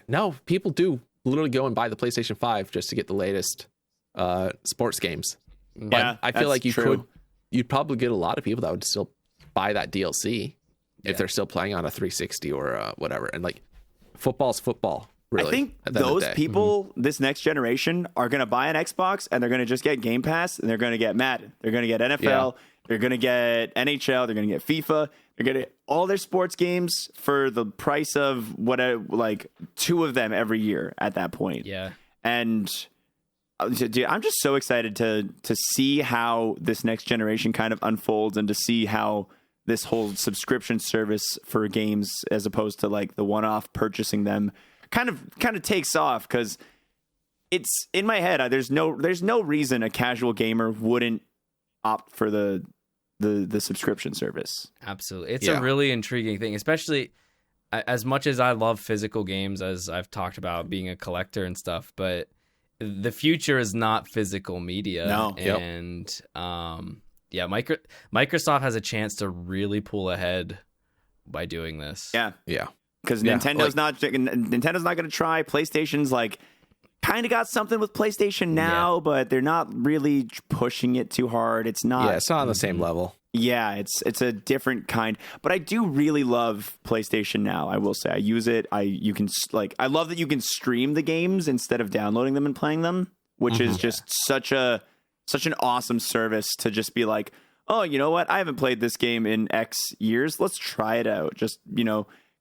no, people do literally go and buy the PlayStation 5 just to get the latest sports games. But Yeah, I feel that's like true. you'd probably get a lot of people that would still buy that DLC if they're still playing on a 360 or whatever. And like football's football. Really, I think at the end of the those day. people, this next generation, are going to buy an Xbox and they're going to just get Game Pass and they're going to get Madden. They're going to get NFL. They're going to get NHL. They're going to get FIFA. They're going to get all their sports games for the price of like 2 of them every year at that point. Yeah. And dude, I'm just so excited to see how this next generation kind of unfolds and to see how this whole subscription service for games, as opposed to like the one-off purchasing them, kind of takes off. Because it's in my head, there's no reason a casual gamer wouldn't opt for the subscription service. Absolutely. It's a really intriguing thing, especially as much as I love physical games, as I've talked about being a collector and stuff, but the future is not physical media. No. And Microsoft has a chance to really pull ahead by doing this. Yeah. Yeah. Because Yeah, Nintendo's not going to try. PlayStation's like kind of got something with PlayStation now, but they're not really pushing it too hard. It's not. Yeah, it's not on the same level. Yeah, it's a different kind. But I do really love PlayStation Now. I will say I use it. I love that you can stream the games instead of downloading them and playing them, which is just such an awesome service to just be like, oh, you know what? I haven't played this game in X years. Let's try it out. Just,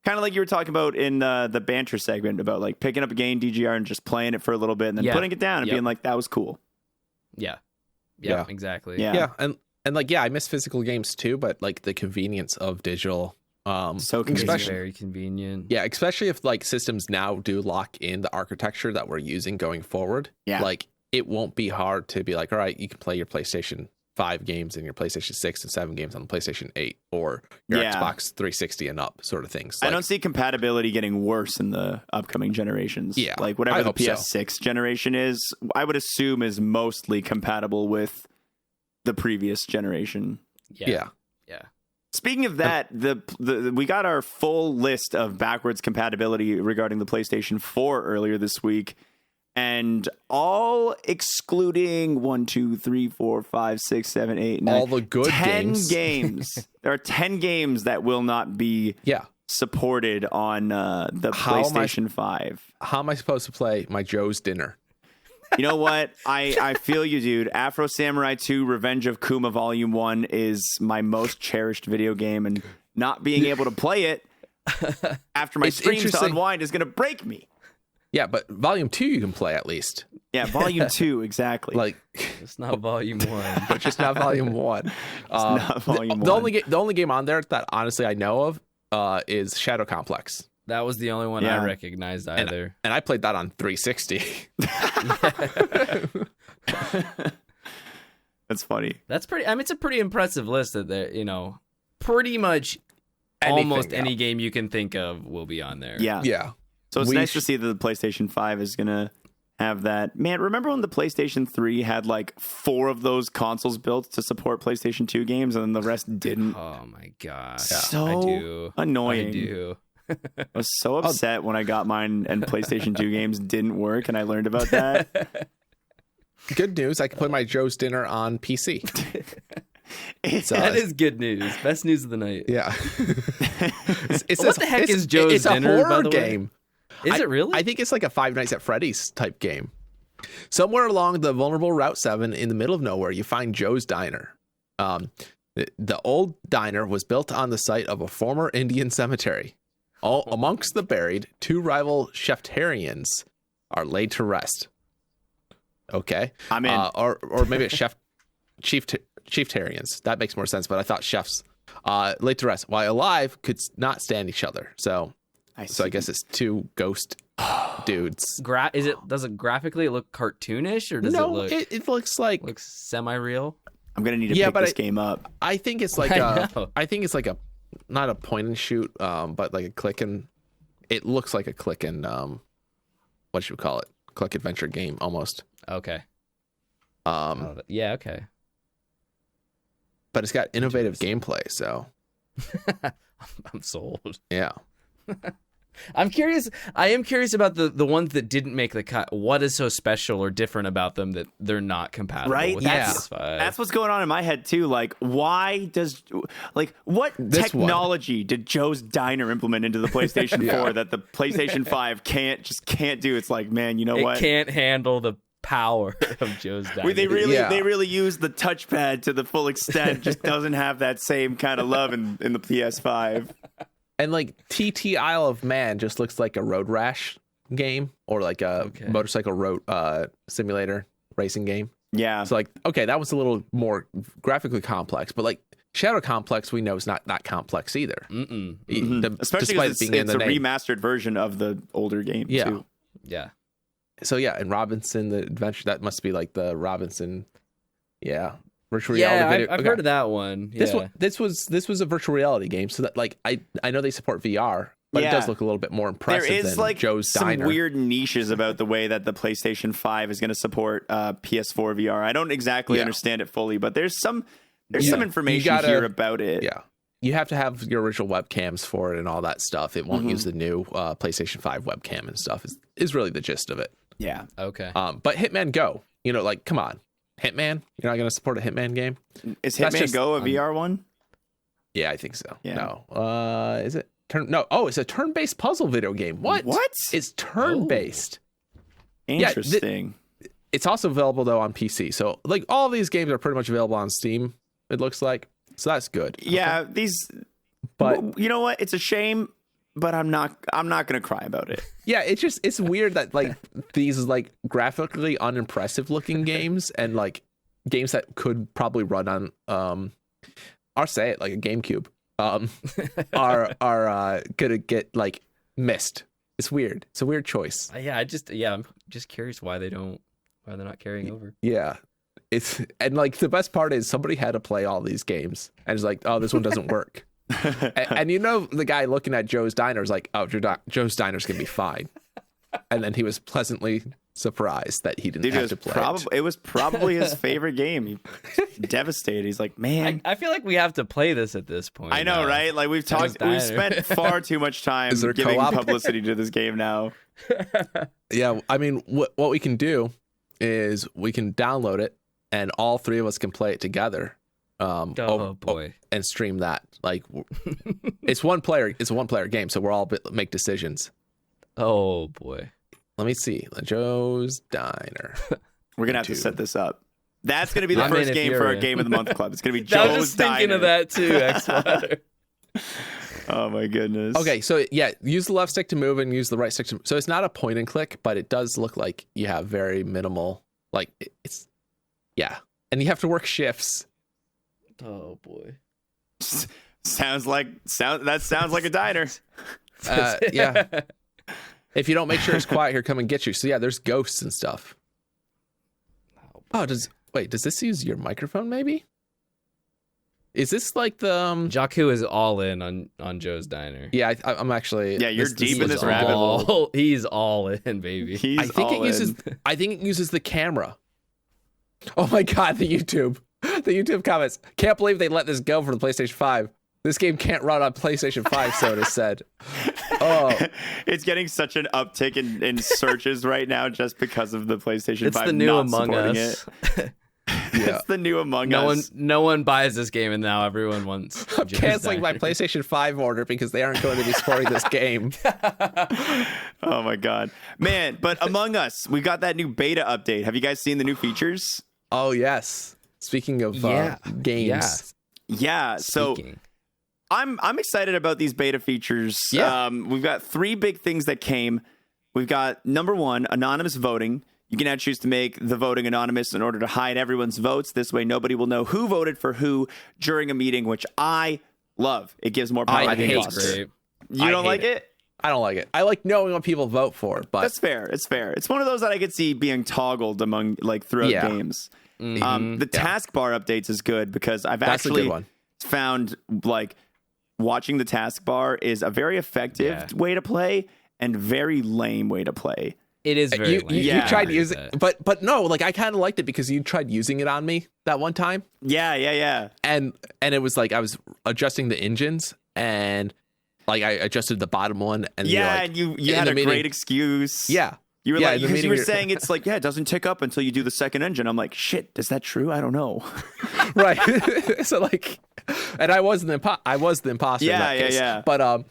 kind of like you were talking about in the banter segment about like picking up a game DGR and just playing it for a little bit and then putting it down and being like, that was cool. Yeah, Yeah. exactly. Yeah. And like, I miss physical games too, but like the convenience of digital. So It's convenient. very convenient. Yeah, especially if like systems now do lock in the architecture that we're using going forward. Yeah. Like it won't be hard to be like, all right, you can play your PlayStation 5 games and your PlayStation 6 and 7 games on the PlayStation 8 or your Xbox 360 and up sort of things. I don't see compatibility getting worse in the upcoming generations. Yeah, like whatever the PS6 so. generation is, I would assume is mostly compatible with the previous generation. Yeah. Speaking of that, we got our full list of backwards compatibility regarding the PlayStation 4 earlier this week, and all excluding 1, 2, 3, 4, 5, 6, 7, 8, 9, all the good 10 games. There are 10 games that will not be supported on the PlayStation 5. How am I supposed to play my Joe's Dinner? You know what? I feel you, dude. Afro Samurai 2 Revenge of Kuma Volume 1 is my most cherished video game, and not being able to play it after my streams to unwind is going to break me. Yeah, but Volume 2 you can play at least. Yeah, Volume 2, exactly. Like, it's not Volume 1. But just not Volume 1. It's not Volume 1. The only game on there that honestly I know of is Shadow Complex. That was the only one I recognized either. And I played that on 360. That's funny. That's pretty. I mean, it's a pretty impressive list that there. Pretty much almost any game you can think of will be on there. Yeah. So it's nice to see that the PlayStation 5 is gonna have that. Man, remember when the PlayStation 3 had like 4 of those consoles built to support PlayStation 2 games, and then the rest didn't? Oh my god! So I do. annoying. I do. I was so upset when I got mine and PlayStation 2 games didn't work, and I learned about that. Good news, I can play my Joe's Dinner on PC. That is good news. Best news of the night. Yeah. What the heck is Joe's Dinner? It's a horror by the game. Way? Is it really? I think it's like a Five Nights at Freddy's type game. Somewhere along the vulnerable Route 7 in the middle of nowhere, you find Joe's Diner. The old diner was built on the site of a former Indian cemetery. All amongst the buried, 2 rival cheftarians are laid to rest. Okay, I'm in. Or maybe it's chieftarians. That makes more sense. But I thought chefs laid to rest while alive could not stand each other. So I guess it's 2 ghost dudes. Does it graphically look cartoonish, or does it look? It looks like semi-real. I'm gonna need to pick this game up. I think it's like a not a point and shoot, but like a click and it looks like a click and what should we call it? Click adventure game almost. Okay. Yeah, okay. But it's got innovative gameplay, so I'm sold. Yeah. I'm curious. I am curious about the ones that didn't make the cut. What is so special or different about them that they're not compatible with PS5? That's what's going on in my head too. Like, what technology did Joe's Diner implement into the PlayStation 4 that the PlayStation 5 can't do? It's like, man, you know what? It can't handle the power of Joe's Diner. They really use the touchpad to the full extent. Just doesn't have that same kind of love in the PS5. And like TT Isle of Man just looks like a road rash game or like a motorcycle road simulator racing game. Yeah. So like, okay, that was a little more graphically complex, but like Shadow Complex we know is not that complex either. Especially because it's a remastered version of the older game too. Yeah. So yeah, and Robinson the Adventure, that must be like the Robinson. Yeah. Virtual reality video. I've heard of that one. Yeah. This was a virtual reality game, so that like I know they support VR, but it does look a little bit more impressive. There is than like Joe's some Diner. weird niches about the way that the PlayStation 5 is going to support PS4 VR. I don't exactly understand it fully, but there's some information here about it. Yeah, you have to have your original webcams for it and all that stuff. It won't use the new PlayStation 5 webcam and stuff. Is really the gist of it. Yeah. Okay. But Hitman Go, like come on. Hitman? You're not going to support a Hitman game? Is Hitman Go a VR one? Yeah, I think so. Yeah. No. Is it? It's a turn-based puzzle video game. What? It's turn-based. Interesting. Yeah, it's also available, though, on PC. So, like, all these games are pretty much available on Steam, it looks like. So that's good. Yeah, But you know what? It's a shame, but I'm not gonna cry about it. Yeah, it's weird that like these like graphically unimpressive looking games and like games that could probably run on I'll say it like a GameCube are gonna get like missed. It's weird. It's a weird choice. I'm just curious why they don't Why they're not carrying over? Yeah. And like the best part is somebody had to play all these games and it's like, oh, this one doesn't work. and you know, the guy looking at Joe's Diner is like, oh, Joe's Diner's gonna be fine. And then he was pleasantly surprised that he didn't have to play it was probably his favorite game. He devastated. He's like, man, I feel like we have to play this at this point. I know, right? Like we've spent far too much time giving publicity to this game now. Yeah, I mean, what we can do is we can download it and all three of us can play it together. Boy. And stream that. Like it's a one player game, so we're all make decisions. Oh boy. Let me see. Joe's Diner. We're gonna have to set this up. That's gonna be the first game for our Game of the Month Club. It's gonna be Joe's Diner. I was just thinking of that too, X-Water. Oh my goodness. Okay, so yeah, use the left stick to move and use the right stick to. So it's not a point and click, but it does look like you have very minimal. Like it's, yeah, and you have to work shifts. Oh boy. Sounds like a diner. Yeah. If you don't make sure it's quiet, here come and get you. So yeah, there's ghosts and stuff. Oh, does this use your microphone maybe? Is this like the Jakku is all in on Joe's Diner. Yeah, I'm actually. Yeah, you're deep in this rabbit hole. He's all in, baby. I think it uses the camera. Oh my god, the YouTube comments. Can't believe they let this go for the PlayStation 5. This game can't run on PlayStation 5, so it is said. Oh, it's getting such an uptick in searches right now just because of the PlayStation 5 it's the new not Among supporting Us. it. It's the new Among Us. No one buys this game, and now everyone wants. I'm canceling my PlayStation 5 order because they aren't going to be supporting this game. Oh my god, man! But Among Us, we got that new beta update. Have you guys seen the new features? Oh yes. Speaking of games, yeah. So I'm excited about these beta features. Yeah. We've got three big things that came. We've got number one, anonymous voting. You can now choose to make the voting anonymous in order to hide everyone's votes. This way, nobody will know who voted for who during a meeting, which I love. It gives more power to the imposter. You don't like it? I don't like it. I like knowing what people vote for, but that's fair. It's fair. It's one of those that I could see being toggled among throughout games. Mm-hmm. The taskbar updates is good because I've actually found watching the taskbar is a very effective way to play and very lame way to play. It is very lame. You tried to use it, but no, I kind of liked it because you tried using it on me that one time. Yeah. And it was like I was adjusting the engines and I adjusted the bottom one and and you had a great excuse. Yeah. You were because you were saying it's it doesn't tick up until you do the second engine. I'm like, shit, is that true? I don't know. Right. So and I was the imposter. Yeah, in that case. yeah. But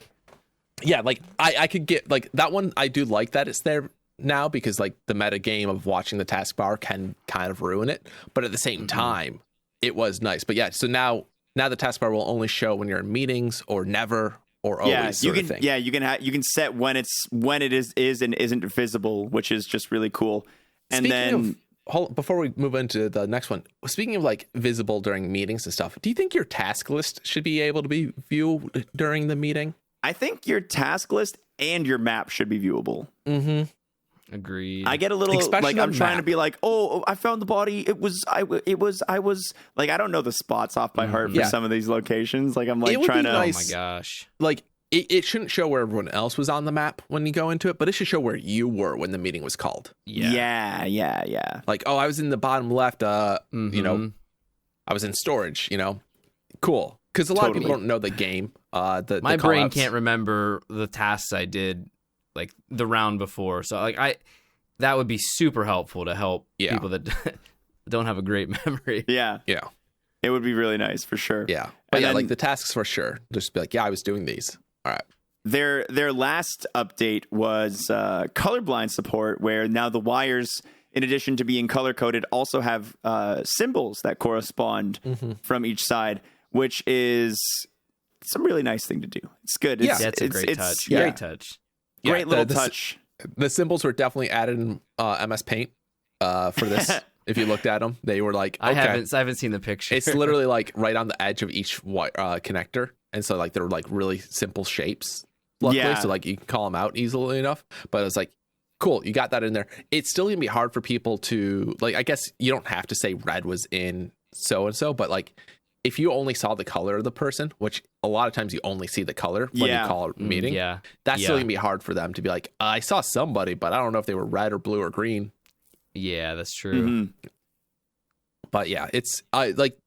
I could get that one. I do like that it's there now because the meta game of watching the taskbar can kind of ruin it. But at the same time, it was nice. But yeah, so now the taskbar will only show when you're in meetings or never. Or always you can thing. you can set when it is and isn't visible, which is just really cool. And before we move into the next one, speaking of visible during meetings and stuff, do you think your task list should be able to be viewed during the meeting? I think your task list and your map should be viewable. Mm-hmm. Agreed. I get a little I'm trying to be I found the body. I don't know the spots off by heart for some of these locations. I'm trying to. Nice. Oh my gosh. It shouldn't show where everyone else was on the map when you go into it, but it should show where you were when the meeting was called. Yeah. I was in the bottom left. I was in storage. Cool. Because a lot of people don't know the game. My brain can't remember the tasks I did. The round before. So that would be super helpful to help people that don't have a great memory. Yeah. It would be really nice for sure. Yeah. But the tasks for sure. Just be I was doing these. All right. Their last update was colorblind support, where now the wires, in addition to being color coded, also have symbols that correspond from each side, which is some really nice thing to do. It's good. That's a great touch. Great touch. Great little touch. The symbols were definitely added in MS Paint for this. If you looked at them, they were okay. I haven't seen the picture. It's literally right on the edge of each connector, and so they're really simple shapes. Luckily, so you can call them out easily enough. But it's cool, you got that in there. It's still gonna be hard for people to like. I guess you don't have to say red was in so and so, but like if you only saw the color of the person, which a lot of times you only see the color when you call a meeting, that's still gonna be hard for them to be like, I saw somebody, but I don't know if they were red or blue or green. Yeah, that's true. But yeah, it's like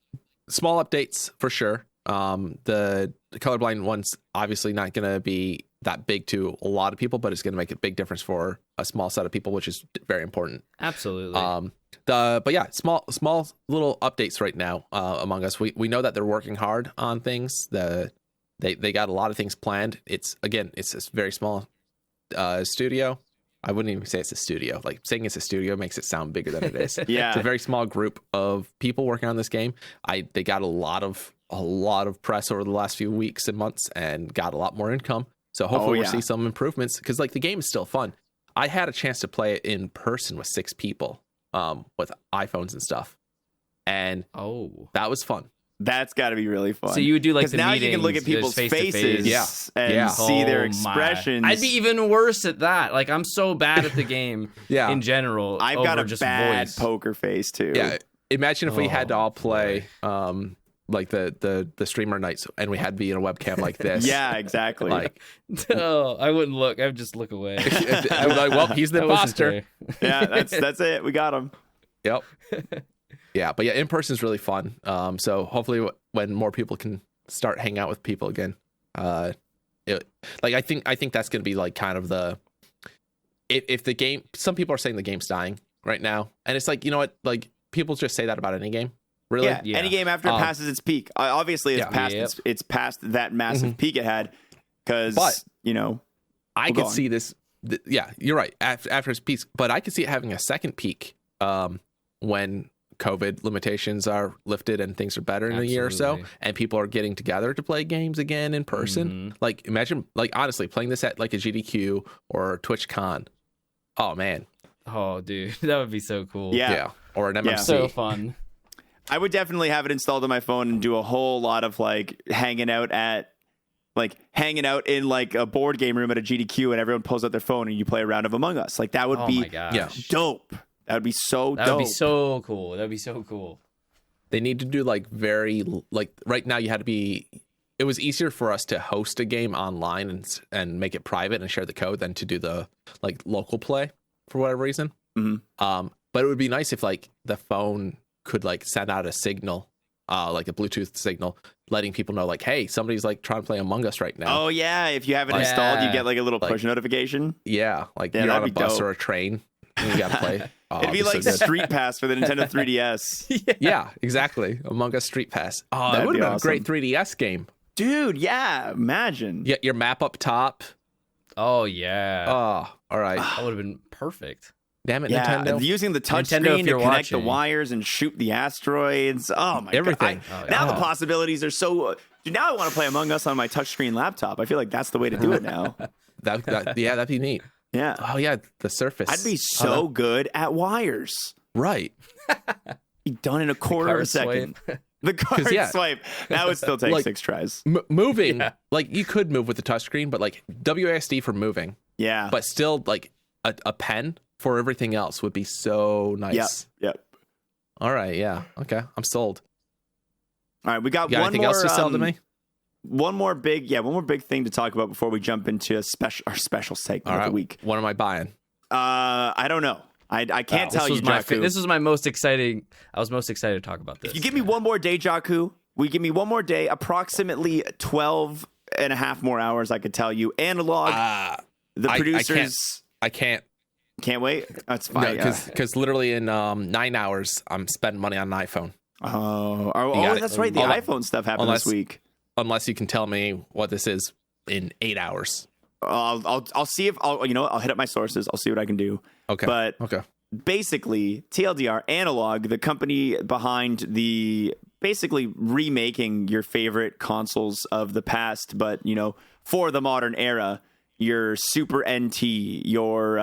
small updates for sure. The colorblind one's obviously not going to be that big to a lot of people, but it's going to make a big difference for a small set of people, which is very important. Absolutely. But yeah, small little updates right now among us. We know that they're working hard on things. They got a lot of things planned. It's this very small studio. I wouldn't even say it's a studio. Like saying it's a studio makes it sound bigger than it is. Yeah, it's a very small group of people working on this game. They got a lot of press over the last few weeks and months, and got a lot more income. So hopefully we'll see some improvements, because like the game is still fun. I had a chance to play it in person with 6 people, with iPhones and stuff, and that was fun. That's got to be really fun. So you would do like the now meetings, you can look at people's faces, and see their expressions. I'd be even worse at that. Like I'm so bad at the game in general. I've got a just bad voice. poker face too. Yeah, imagine if we had to all play like the streamer nights, and we had to be in a webcam like this. Yeah, exactly. Like, no, I wouldn't look. I would just look away. I was like, well, he's the imposter. Yeah, that's it. We got him. Yep. Yeah, but yeah, in person is really fun. So hopefully, when more people can start hanging out with people again, I think that's gonna be like kind of the if the game. Some people are saying the game's dying right now, and it's like, you know what, like people just say that about any game. Really? Yeah, any game after it passes its peak. Obviously, it's past it's past that massive peak it had, because I could see this. Yeah, you're right. After its peak, but I could see it having a second peak when COVID limitations are lifted and things are better in a year or so, and people are getting together to play games again in person. Like imagine, like honestly, playing this at like a GDQ or TwitchCon. Oh man. Oh dude, that would be so cool. Yeah. Or an MMC. So fun. I would definitely have it installed on my phone and do a whole lot of like hanging out in like a board game room at a GDQ, and everyone pulls out their phone and you play a round of Among Us. Like that would be dope. That would be so dope. That would be so cool. That would be so cool. They need to do like right now it was easier for us to host a game online and make it private and share the code than to do the like local play for whatever reason. But it would be nice if like the phone could like send out a signal, like a Bluetooth signal, letting people know like, hey, somebody's like trying to play Among Us right now. Oh yeah, if you have it installed, you get like a little push notification. Yeah, like you're on a bus or a train and you gotta play. It'd be like Street Pass for the Nintendo 3DS. Yeah, exactly. Among Us Street Pass. Oh, that would have been awesome. A great 3DS game. Dude, yeah, imagine. Yeah, your map up top. Oh yeah. Oh, all right. That would have been perfect. Damn it, yeah, Nintendo. Using the touchscreen to connect the wires and shoot the asteroids. Oh my Everything. God. Now the possibilities are so... Dude, now I want to play Among Us on my touchscreen laptop. I feel like that's the way to do it now. That'd be neat. Yeah. Oh yeah, the Surface. I'd be so good at wires. Right. Be done in a quarter of a second. The card swipe. That would still take like, 6 tries. Moving, like you could move with the touchscreen, but like WASD for moving. Yeah. But still, like a pen for everything else would be so nice. Yep. All right. Yeah. Okay. I'm sold. All right. We got one anything more else to sell to me. One more big thing to talk about before we jump into our special segment of the week. What am I buying? I don't know. I can't tell you, Jakku. This was my most exciting. I was most excited to talk about this. If you give me one more day, Jakku, give me one more day, approximately 12 and a half more hours, I could tell you. Analog, the producers... I can't wait? That's fine. Because literally in 9 hours, I'm spending money on an iPhone. Oh, that's right. The iPhone stuff happened this week. Unless you can tell me what this is in 8 hours. I'll see if I'll hit up my sources. I'll see what I can do. Okay. But basically, TLDR Analog, the company behind the basically remaking your favorite consoles of the past, but for the modern era, your Super NT, your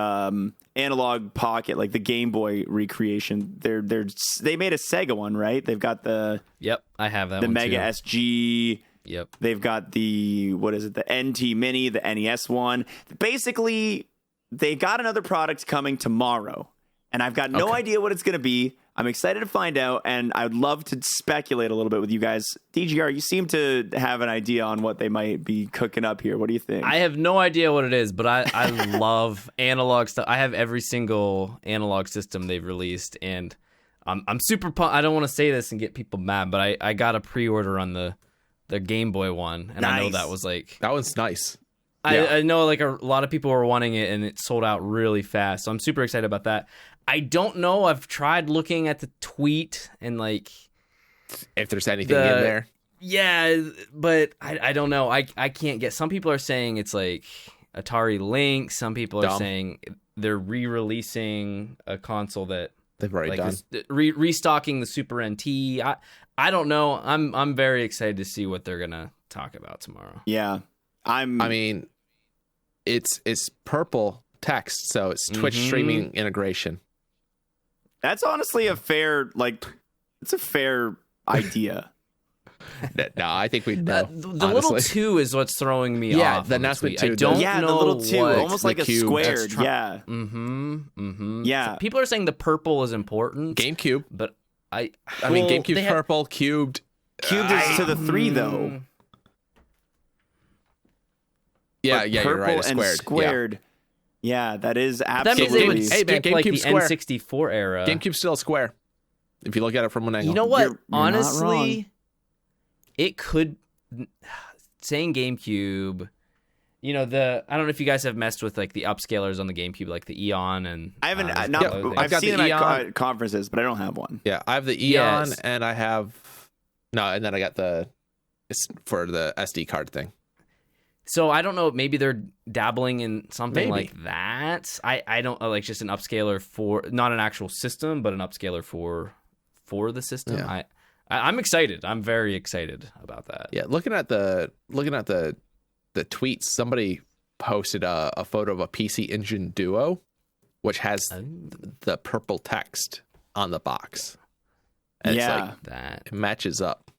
Analog Pocket, like the Game Boy recreation. They made a Sega one, right? They've got the I have that the one Mega too. SG. Yep. They've got the NT Mini, the NES one. Basically, they got another product coming tomorrow, and I've got no idea what it's going to be. I'm excited to find out, and I'd love to speculate a little bit with you guys. DGR, you seem to have an idea on what they might be cooking up here. What do you think? I have no idea what it is, but I love analog stuff. I have every single analog system they've released, and I'm super pumped. I don't want to say this and get people mad, but I got a pre-order on the Game Boy one, and I know that was like... That was nice. I know like a lot of people were wanting it, and it sold out really fast, so I'm super excited about that. I don't know. I've tried looking at the tweet and like if there's anything in there. Yeah, but I don't know. I can't get. Some people are saying it's like Atari Lynx. Some people are saying they're re-releasing a console that they've already done. Restocking the Super NT. I don't know. I'm very excited to see what they're gonna talk about tomorrow. Yeah, I mean, it's purple text, so it's Twitch streaming integration. That's honestly a fair idea. No, I think we know. The little 2 is what's throwing me off. Yeah, the announcement 2. I don't know the little 2, almost like a cube. squared. Yeah. Yeah. So people are saying the purple is important. GameCube. But I mean, GameCube's purple, cubed. Cubed is to the 3, though. Yeah, but you're right. Purple and squared. Yeah, that is absolutely. That means they would skip GameCube like the square. N64 era. GameCube's still a square. If you look at it from one angle. You know what? You're honestly, it could. Saying GameCube, you know I don't know if you guys have messed with like the upscalers on the GameCube, like the Eon and. I haven't. I've got seen the them Eon at conferences, but I don't have one. Yeah, I have the Eon, and I have and then I got it's for the SD card thing. So I don't know. Maybe they're dabbling in something like that. I don't like just an upscaler for not an actual system, but an upscaler for the system. Yeah. I'm excited. I'm very excited about that. Yeah, looking at the tweets, somebody posted a photo of a PC Engine Duo, which has the purple text on the box. And it's like that it matches up.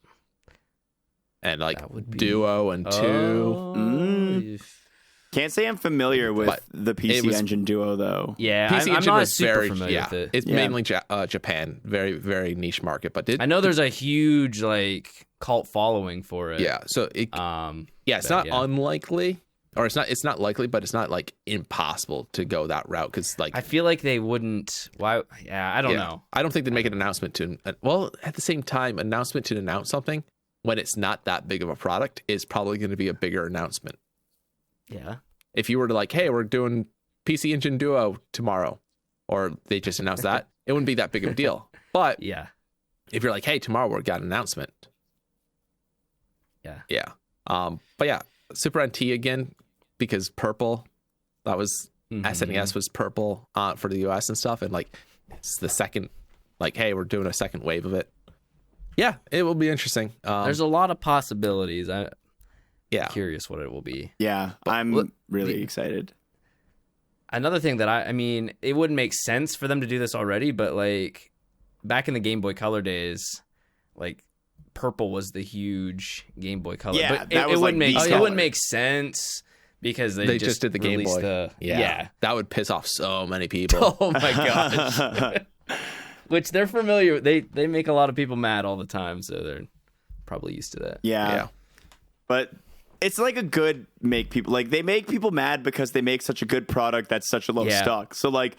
And like Duo and 2. Can't say I'm familiar with the PC Engine Duo though. Yeah, PC I'm Engine not was super familiar with it. It's mainly Japan, very very niche market. But I know there's a huge like cult following for it. Yeah, so it's not unlikely, or it's not likely, but it's not like impossible to go that route because like I feel like they wouldn't. Why? Yeah, I don't know. I don't think they'd make an announcement to. Well, at the same time, announcement to announce something when it's not that big of a product is probably going to be a bigger announcement. Yeah. If you were to like, hey, we're doing PC Engine Duo tomorrow, or they just announced that, it wouldn't be that big of a deal. But yeah, if you're like, hey, tomorrow we've got an announcement. Yeah. But yeah, Super NT again, because purple, that was SNES was purple for the US and stuff. And like, it's the second, like, hey, we're doing a second wave of it. Yeah, it will be interesting. There's a lot of possibilities. I'm curious what it will be. Yeah, I'm really excited. Another thing that I mean, it wouldn't make sense for them to do this already, but like back in the Game Boy Color days, like purple was the huge Game Boy Color. Yeah, but it wouldn't make sense because they just did the Game Boy. Yeah, that would piss off so many people. Oh my gosh. Which they're familiar with. They make a lot of people mad all the time, so they're probably used to that. Yeah. But it's like a good make people like they make people mad because they make such a good product that's such a low stock. So like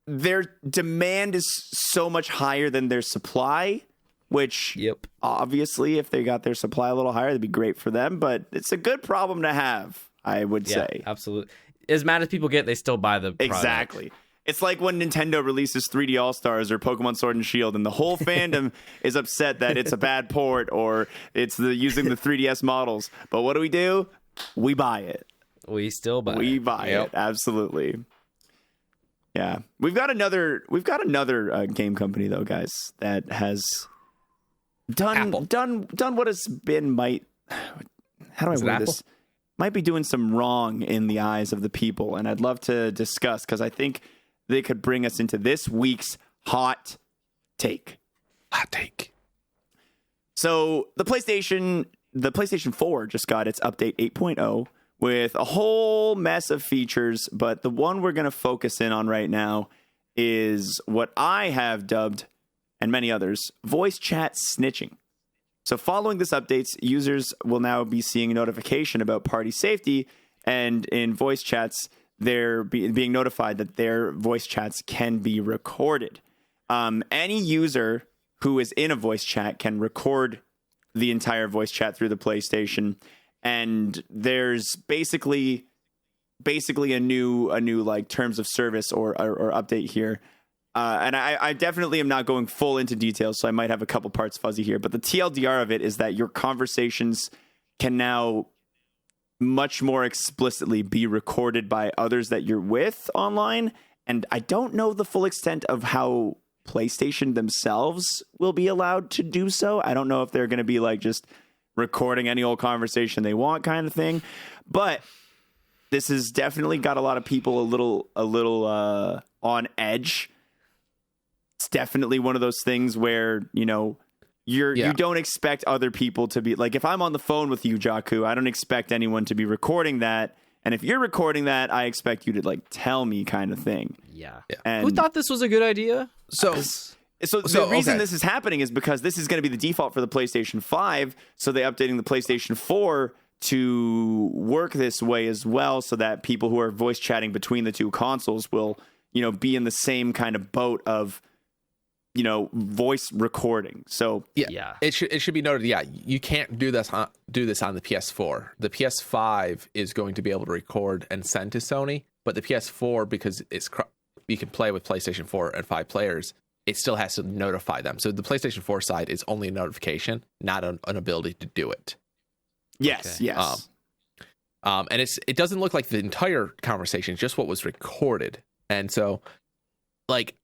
their demand is so much higher than their supply, which obviously if they got their supply a little higher, that'd be great for them. But it's a good problem to have, I would say. Absolutely. As mad as people get, they still buy the product. Exactly. It's like when Nintendo releases 3D All-Stars or Pokemon Sword and Shield, and the whole fandom is upset that it's a bad port or it's using the 3DS models. But what do? We buy it. We still buy it. We buy it. Absolutely. Yeah. We've got another game company though, guys, that has done what has been how do I word this? Might be doing some wrong in the eyes of the people, and I'd love to discuss because I think they could bring us into this week's hot take. Hot take. So the PlayStation 4 just got its update 8.0, with a whole mess of features, but the one we're going to focus in on right now is what I have dubbed, and many others, voice chat snitching. So following this updates, users will now be seeing a notification about party safety, and in voice chats, they're being notified that their voice chats can be recorded. Any user who is in a voice chat can record the entire voice chat through the PlayStation, and there's basically a new like terms of service or update here. And I definitely am not going full into details, so I might have a couple parts fuzzy here. But the TLDR of it is that your conversations can now much more explicitly be recorded by others that you're with online. And I don't know the full extent of how PlayStation themselves will be allowed to do so. I don't know if they're going to be like just recording any old conversation they want kind of thing. But this has definitely got a lot of people a little on edge. It's definitely one of those things where, you don't expect other people to be like, if I'm on the phone with you, Jaku, I don't expect anyone to be recording that. And if you're recording that, I expect you to like tell me kind of thing. Yeah. And who thought this was a good idea? So the reason this is happening is because this is going to be the default for the PlayStation 5. So they're updating the PlayStation 4 to work this way as well, so that people who are voice chatting between the two consoles will, be in the same kind of boat of, voice recording. So yeah, it should be noted. Yeah, you can't do this on the PS4. The PS5 is going to be able to record and send to Sony, but the PS4, because you can play with PlayStation 4 and 5 players, it still has to notify them. So the PlayStation 4 side is only a notification, not an ability to do it. Yes, okay. Yes. And it doesn't look like the entire conversation, just what was recorded. And so, like,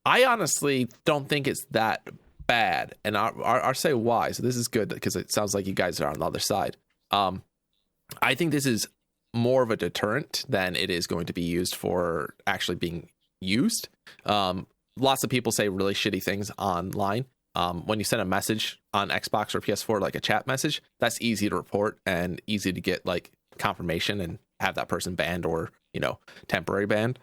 I honestly don't think it's that bad. And I'll say why. So this is good because it sounds like you guys are on the other side. I think this is more of a deterrent than it is going to be used for actually being used. Lots of people say really shitty things online. When you send a message on Xbox or PS4, like a chat message, that's easy to report and easy to get like confirmation and have that person banned or, temporary banned.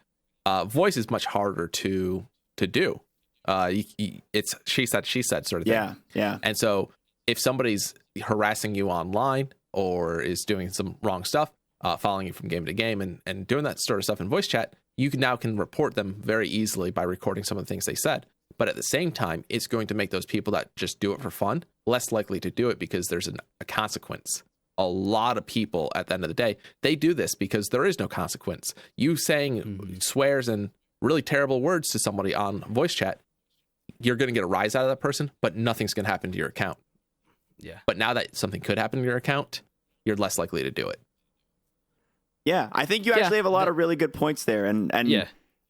Voice is much harder to do. It's she said sort of thing. Yeah. And so if somebody's harassing you online or is doing some wrong stuff, following you from game to game and doing that sort of stuff in voice chat, you can report them very easily by recording some of the things they said. But at the same time, it's going to make those people that just do it for fun less likely to do it because there's a consequence. A lot of people at the end of the day, they do this because there is no consequence. You saying swears and really terrible words to somebody on voice chat, you're going to get a rise out of that person, but nothing's going to happen to your account. Yeah. But now that something could happen to your account, you're less likely to do it. Yeah, I think you actually have a lot of really good points there. And yeah.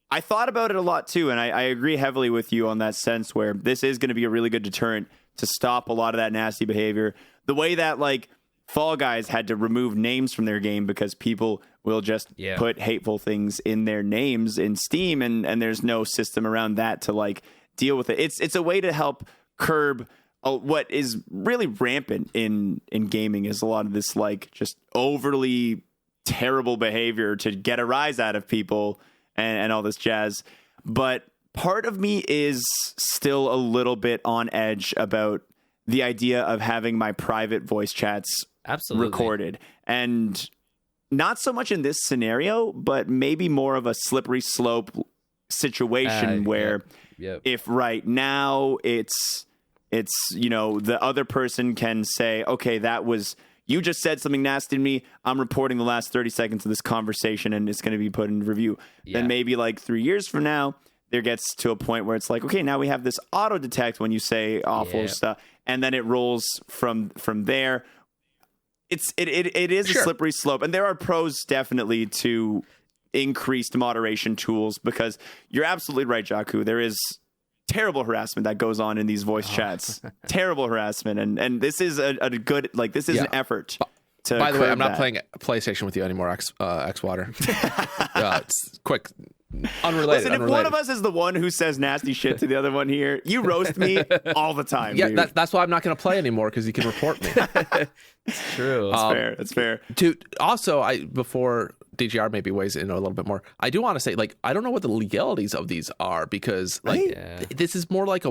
I thought about it a lot too, and I agree heavily with you on that sense where this is going to be a really good deterrent to stop a lot of that nasty behavior. The way that like Fall Guys had to remove names from their game because people will just put hateful things in their names in Steam, and there's no system around that to like deal with it. It's a way to help curb what is really rampant in gaming is a lot of this like just overly terrible behavior to get a rise out of people and all this jazz. But part of me is still a little bit on edge about the idea of having my private voice chats recorded. And not so much in this scenario, but maybe more of a slippery slope situation where if right now it's the other person can say, okay, that was, you just said something nasty to me, I'm reporting the last 30 seconds of this conversation and it's going to be put in review. Then maybe like 3 years from now, there gets to a point where it's like, okay, now we have this auto detect when you say awful stuff, and then it rolls from there. It is a slippery slope, and there are pros definitely to increased moderation tools because you're absolutely right, Jaku. There is terrible harassment that goes on in these voice chats. Terrible harassment, and this is a good this is an effort. By the way, I'm not playing PlayStation with you anymore, Xwater. It's quick Unrelated. Listen, if one of us is the one who says nasty shit to the other one here, you roast me all the time. Yeah, dude. that's why I'm not going to play anymore, because you can report me. It's true. That's fair. Dude, also, before DGR maybe weighs in a little bit more, I do want to say, like, I don't know what the legalities of these are, because like this is more like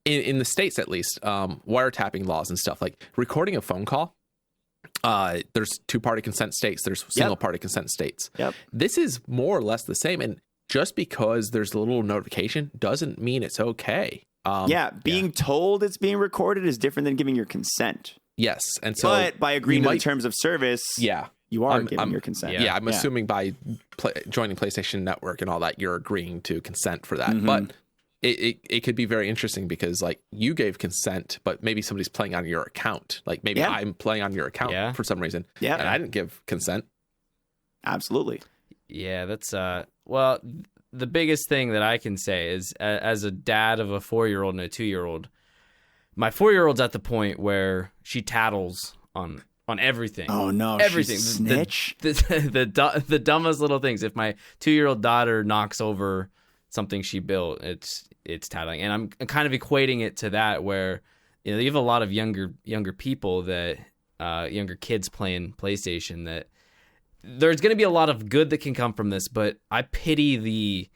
in the States at least, wiretapping laws and stuff, like recording a phone call. There's two-party consent states. There's single-party consent states. Yep. This is more or less the same. And just because there's a little notification doesn't mean it's okay. Being told it's being recorded is different than giving your consent. Yes. And so, but by agreeing to the terms of service, you are giving your consent. Yeah, I'm assuming by joining PlayStation Network and all that, you're agreeing to consent for that. But it could be very interesting, because like you gave consent, but maybe somebody's playing on your account. Like maybe I'm playing on your account for some reason. Yeah. And I didn't give consent. Absolutely. Yeah, that's well, the biggest thing that I can say is, as a dad of a 4-year-old and a 2-year-old, my 4-year-old's at the point where she tattles on everything. Oh no, everything. She's snitch. The dumbest little things. If my 2-year-old daughter knocks over something she built, it's tattling. And I'm kind of equating it to that, where you have a lot of younger people that younger kids playing PlayStation, that there's going to be a lot of good that can come from this, but I pity the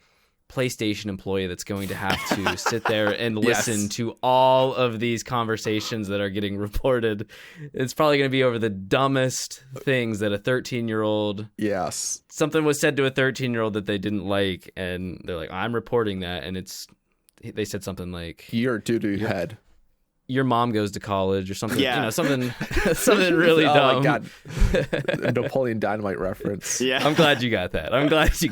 PlayStation employee that's going to have to sit there and listen to all of these conversations that are getting reported. It's probably going to be over the dumbest things that a 13-year-old... Yes. Something was said to a 13-year-old that they didn't like, and they're like, I'm reporting that, and they said something like... Your doo-doo head. Your mom goes to college or something. Yeah. Something really dumb. Oh my God. Napoleon Dynamite reference. Yeah. I'm glad you got that. I'm glad you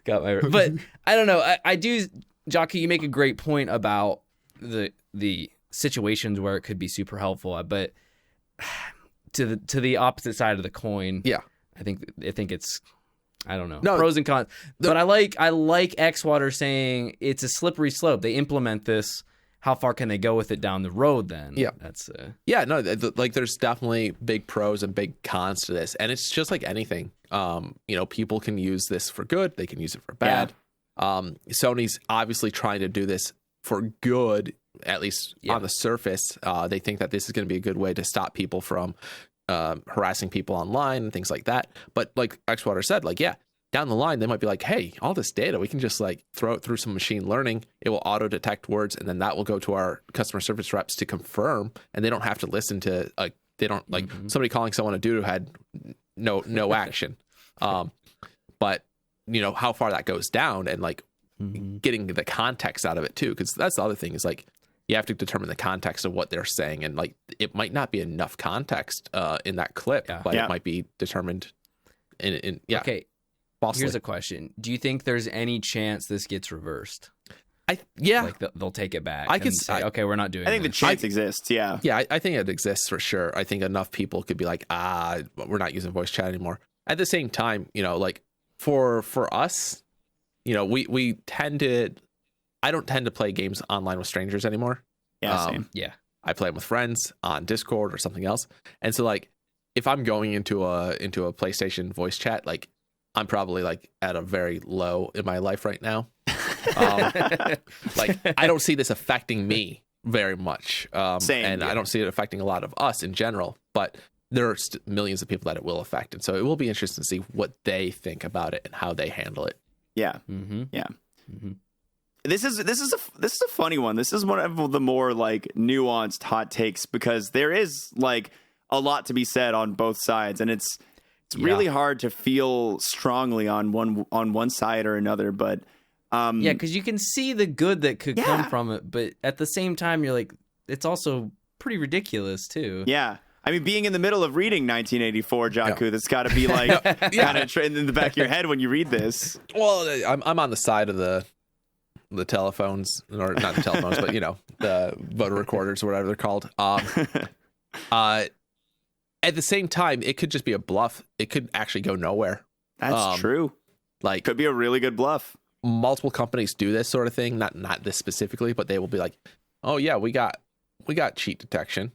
got my... But I don't know. I do... Jockey, you make a great point about the situations where it could be super helpful, but to the opposite side of the coin, I think it's... I don't know. No, pros and cons. But I like Xwater saying it's a slippery slope. They implement this. How far can they go with it down the road then? Yeah. That's like there's definitely big pros and big cons to this. And it's just like anything. People can use this for good, they can use it for bad. Sony's obviously trying to do this for good, at least on the surface. They think that this is going to be a good way to stop people from harassing people online and things like that. But like Xwater said, down the line, they might be like, hey, all this data, we can just throw it through some machine learning. It will auto detect words, and then that will go to our customer service reps to confirm. And they don't have to listen to somebody calling someone a doo-doo had no action. But how far that goes down, and getting the context out of it too, because that's the other thing is you have to determine the context of what they're saying, and it might not be enough context in that clip, but it might be determined in Okay. Falsely. Here's a question. Do you think there's any chance this gets reversed? They'll take it back. I can say, okay, we're not doing. I think the chance exists. Yeah. Yeah, I think it exists for sure. I think enough people could be like, we're not using voice chat anymore. At the same time, for us, we tend to. I don't tend to play games online with strangers anymore. Yeah, same. Yeah, I play them with friends on Discord or something else. And so, if I'm going into a PlayStation voice chat, I'm probably at a very low in my life right now. I don't see this affecting me very much. Same. And I don't see it affecting a lot of us in general, but there are millions of people that it will affect. And so it will be interesting to see what they think about it and how they handle it. Yeah. Mm-hmm. Yeah. Mm-hmm. This is a funny one. This is one of the more nuanced hot takes, because there is a lot to be said on both sides, and it's really hard to feel strongly on one side or another, but because you can see the good that could come from it, but at the same time you're it's also pretty ridiculous too. Yeah, I mean, being in the middle of reading 1984, Jakku, that's got to be kind of in the back of your head when you read this. Well, I'm on the side of the telephones, or not the telephones, but the voter recorders or whatever they're called. At the same time, it could just be a bluff. It could actually go nowhere. That's true. Could be a really good bluff. Multiple companies do this sort of thing. Not this specifically, but they will be like, "Oh yeah, we got cheat detection.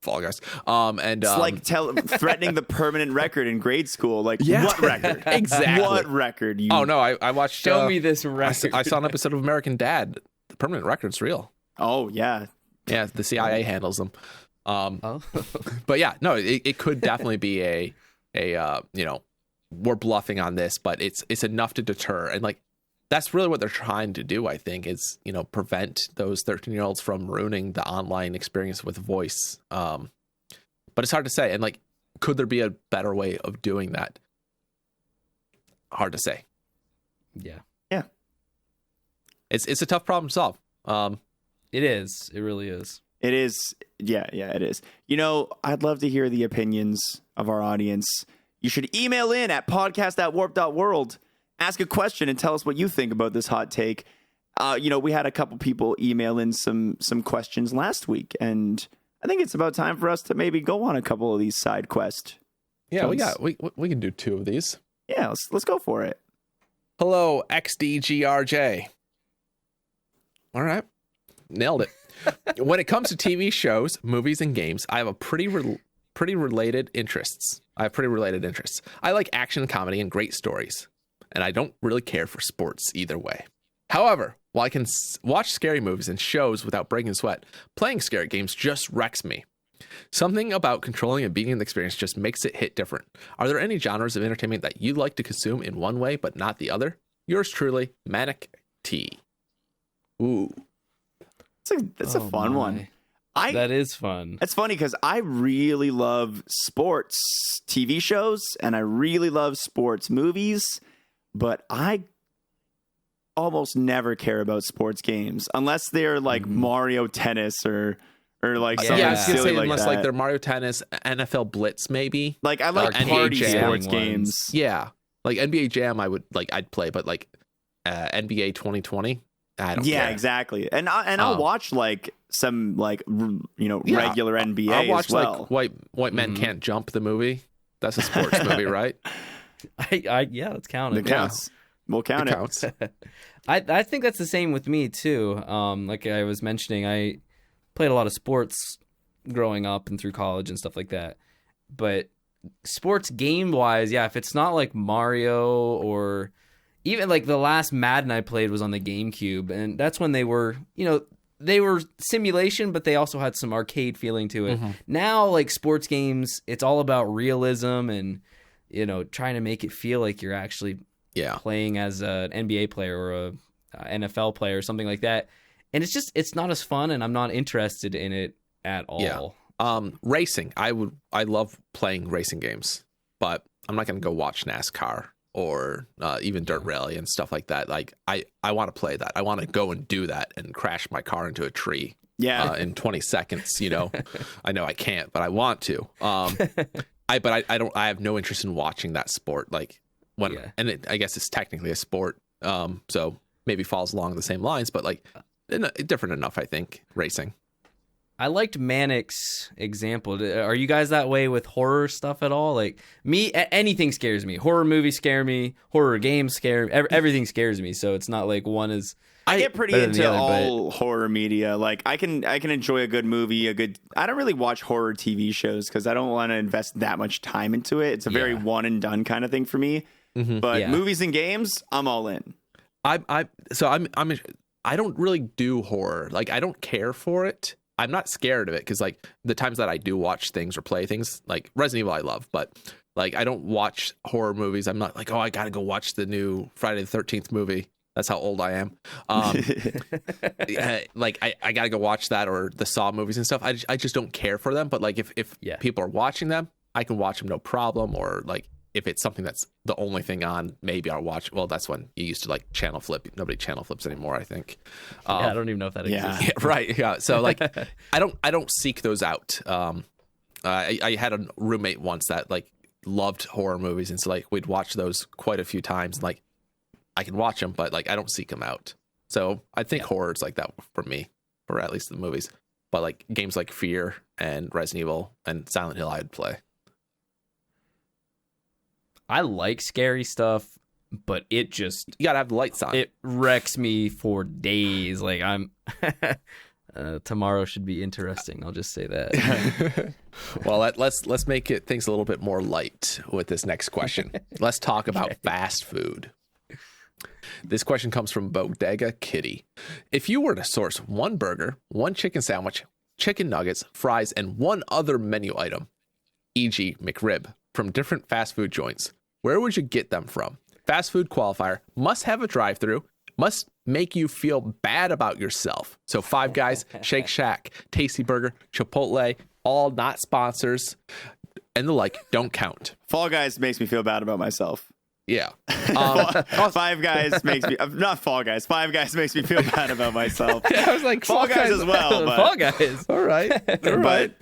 Fall Guys. And it's like threatening the permanent record in grade school. Like, what record? Exactly. What record? Oh no, I watched. Show me this record. I saw an episode of American Dad. The permanent record's real. Oh yeah, yeah. The CIA handles them. But yeah, no, it could definitely be a we're bluffing on this, but it's enough to deter, and like that's really what they're trying to do. I think is prevent those 13-year-olds from ruining the online experience with voice. But it's hard to say, and like, could there be a better way of doing that? Hard to say. Yeah. It's a tough problem to solve. It is. It really is. It is. Yeah, it is. I'd love to hear the opinions of our audience. You should email in at podcast@warp.world. Ask a question and tell us what you think about this hot take. We had a couple people email in some questions last week, and I think it's about time for us to maybe go on a couple of these side quests. Yeah, we can do 2 of these. Yeah, let's go for it. Hello, XDGRJ. All right. Nailed it. When it comes to TV shows, movies, and games, I have pretty related interests. I like action, comedy, and great stories, and I don't really care for sports either way. However, while I can watch scary movies and shows without breaking sweat, playing scary games just wrecks me. Something about controlling and beating the experience just makes it hit different. Are there any genres of entertainment that you like to consume in one way but not the other? Yours truly, Manic T. Ooh. That's a fun one. That is fun. It's funny because I really love sports TV shows and I really love sports movies, but I almost never care about sports games unless they're like Mario Tennis or like something I was gonna silly say like unless that. like they're Mario Tennis, NFL Blitz maybe. Like I like NBA party Jam sports ones. games. Yeah, like NBA Jam I'd play, but like NBA 2020 I don't care. Exactly. And I'll watch like some like regular NBA I'll watch as well. like White Men Can't Jump the movie. That's a sports movie, right? Let's count it. It counts. We'll count It it. counts. I think that's the same with me too. Like I was mentioning, I played a lot of sports growing up and through college and stuff like that. But sports game wise, if it's not like Mario or even like the last Madden I played was on the GameCube, and that's when they were simulation, but they also had some arcade feeling to it. Now, like sports games, it's all about realism and trying to make it feel like you're actually playing as an NBA player or a NFL player or something like that. And it's not as fun, and I'm not interested in it at all. Racing, I love playing racing games, but I'm not going to go watch NASCAR or even dirt rally and stuff like that. Like I want to play that. I want to go and do that and crash my car into a tree. In 20 seconds. I know I can't, but I want to. I have no interest in watching that sport. Like I guess it's technically a sport. So maybe falls along the same lines, but like different enough, I think. Racing. I liked Manic's example. Are you guys that way with horror stuff at all? Like me, anything scares me. Horror movies scare me. Horror games scare me. Everything scares me. So it's not like one is. I get pretty into all horror media. Like I can enjoy a good movie. I don't really watch horror TV shows because I don't want to invest that much time into it. It's a very one and done kind of thing for me. But movies and games, I'm all in. I don't really do horror. Like I don't care for it. I'm not scared of it because like the times that I do watch things or play things, like Resident Evil I love, but like I don't watch horror movies. I'm not like, I gotta go watch the new Friday the 13th movie. That's how old I am. Like I gotta go watch that or the Saw movies and stuff. I just don't care for them. But like if people are watching them, I can watch them no problem. Or like if it's something that's the only thing on, maybe I'll watch. Well, that's when you used to like channel flip. Nobody channel flips anymore, I think. I don't even know if that exists. Yeah, right. Yeah. So like, I don't seek those out. I had a roommate once that like loved horror movies, and so like we'd watch those quite a few times. Like I can watch them, but like I don't seek them out. So I think horror is like that for me, or at least the movies. But like games like Fear and Resident Evil and Silent Hill, I'd play. I like scary stuff, but it just you gotta have the lights on. It wrecks me for days. Like I'm Tomorrow should be interesting. I'll just say that. Well, let's make things a little bit more light with this next question. Let's talk about fast food. This question comes from Bodega Kitty. If you were to source one burger, one chicken sandwich, chicken nuggets, fries, and one other menu item, e.g. McRib, from different fast food joints, where would you get them from? Fast food qualifier, must have a drive-through, must make you feel bad about yourself. So Five Guys, Shake Shack, Tasty Burger, Chipotle, all not sponsors, and the like don't count. Fall Guys makes me feel bad about myself. Yeah. Five Guys makes me not Fall Guys. Five Guys makes me feel bad about myself. Yeah, I was like Fall Guys as well. But, Fall Guys. All right. But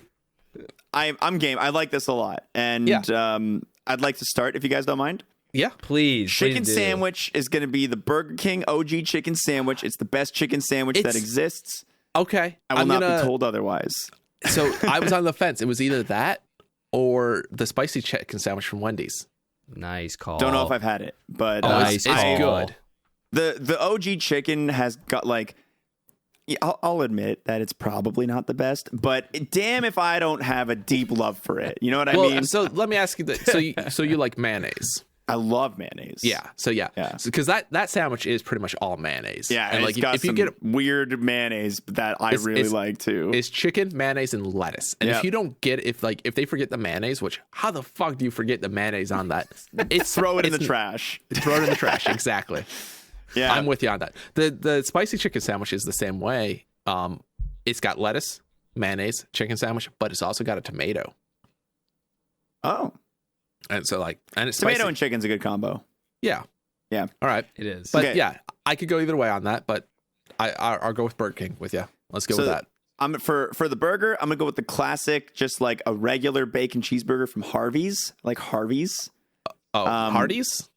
I'm game. I like this a lot, and I'd like to start if you guys don't mind. Yeah, please. Chicken do. sandwich is going to be the Burger King OG chicken sandwich. It's the best chicken sandwich that exists. Okay. I will not be told otherwise. So I was on the fence. It was either that or the spicy chicken sandwich from Wendy's. Nice call. Don't know if I've had it, but it's good. The OG chicken has got like, I'll admit that it's probably not the best, but damn if I don't have a deep love for it. You know what I mean? So let me ask you this. So you like mayonnaise? I love mayonnaise. Yeah. So because that sandwich is pretty much all mayonnaise. Yeah, and like if you get weird mayonnaise that I really like too. It's chicken, mayonnaise, and lettuce. And if you don't get if they forget the mayonnaise, which how the fuck do you forget the mayonnaise on that? Throw it in the trash. Throw it in the trash. Exactly. Yeah, I'm with you on that. The spicy chicken sandwich is the same way. It's got lettuce, mayonnaise, chicken sandwich, but it's also got a tomato. Oh. And so and it's tomato spicy. and chicken's a good combo. Yeah. Yeah. All right. It is. But yeah, I could go either way on that, but I'll go with Burger King with you. Let's go with that. I'm for the burger, I'm gonna go with the classic, just like a regular bacon cheeseburger from Harvey's. Like Harvey's. Hardee's?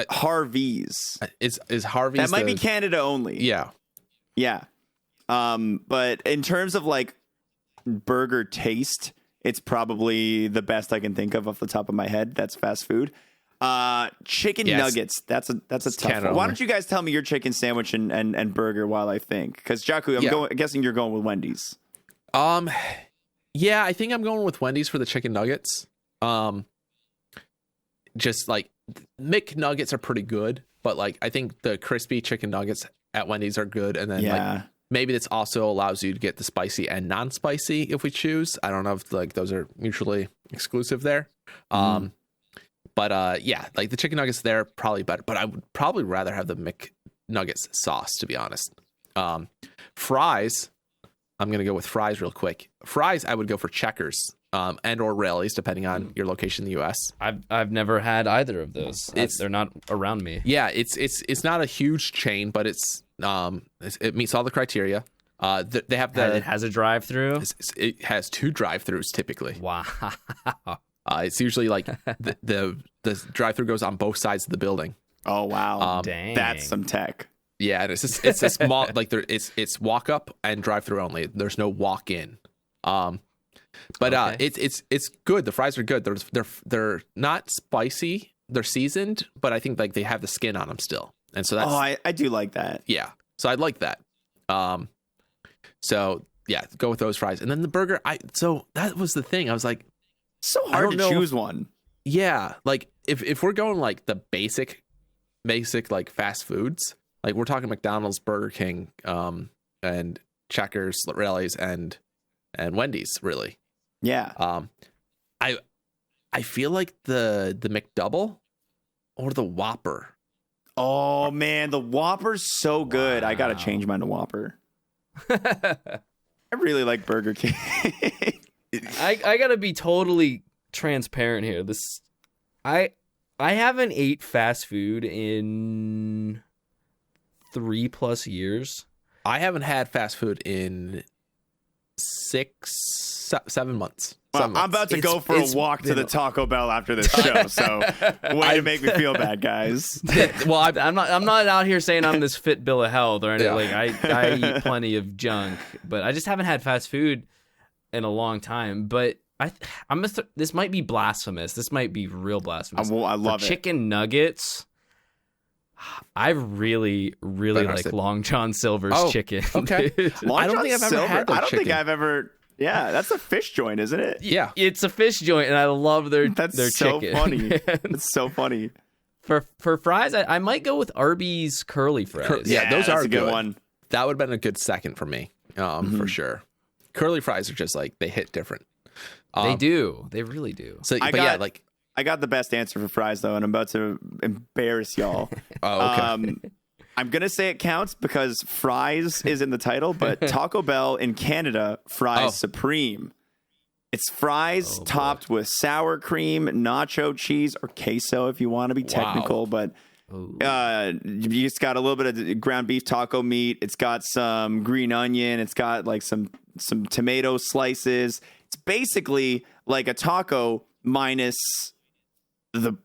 Harvey's. Is Harvey's that might be Canada only. Yeah. Yeah. But in terms of like burger taste, it's probably the best I can think of off the top of my head. That's fast food. Chicken nuggets. That's a tough one. Why don't you guys tell me your chicken sandwich and burger while I think? Because Jaku, I'm guessing you're going with Wendy's. Yeah, I think I'm going with Wendy's for the chicken nuggets. Just like McNuggets are pretty good, but like I think the crispy chicken nuggets at Wendy's are good, and then like maybe this also allows you to get the spicy and non-spicy if we choose. I don't know if like those are mutually exclusive there. But yeah, like the chicken nuggets there probably better, but I would probably rather have the McNuggets sauce, to be honest. Fries, I'm going to go with fries real quick. Fries, I would go for Checkers and or Raley's, depending on your location in the U.S. I've never had either of those. They're not around me. Yeah, it's not a huge chain, but it meets all the criteria. They have it has a drive-through. It has 2 drive-throughs typically. Wow. It's usually like the drive-through goes on both sides of the building. Oh wow, dang. That's some tech. Yeah, and it's a small like it's walk up and drive-through only. There's no walk in. But it's good. The fries are good. They're not spicy. They're seasoned, but I think like they have the skin on them still. And so that's I do like that. Yeah. So I'd like that. So yeah, go with those fries. And then the burger, so that was the thing. I was like, so hard to choose one. Yeah. Like if we're going like the basic like fast foods, like we're talking McDonald's, Burger King, and Checkers, Raley's, and Wendy's, really. Yeah. I feel like the McDouble or the Whopper. Oh man, the Whopper's so good. Wow. I gotta change mine to Whopper. I really like Burger King. I gotta be totally transparent here. I haven't ate fast food in 3+ years. I haven't had fast food in 7 months. Well, I'm about to go for a walk to the Taco Bell after this show, so way to make me feel bad, guys. Well, I'm not out here saying I'm this fit bill of health or anything. Yeah. Like I eat plenty of junk, but I just haven't had fast food in a long time. But this might be blasphemous. This might be real blasphemous. I love it. Chicken nuggets. I really like Long John Silver's chicken. Okay. I don't think I've ever had their chicken. I don't think chicken. I've ever. Yeah, that's a fish joint, isn't it? Yeah, it's a fish joint, and I love their so chicken. Funny. It's so funny. For fries, I might go with Arby's curly fries. Yeah, those are a good one. That would have been a good second for me, for sure. Curly fries are just like they hit different. They do. They really do. So, I got the best answer for fries though, and I'm about to embarrass y'all. Oh, okay. I'm gonna say it counts because fries is in the title, but Taco Bell in Canada fries supreme. It's fries topped with sour cream, nacho cheese, or queso if you want to be technical. But you just got a little bit of ground beef taco meat. It's got some green onion. It's got like some tomato slices. It's basically like a taco minus the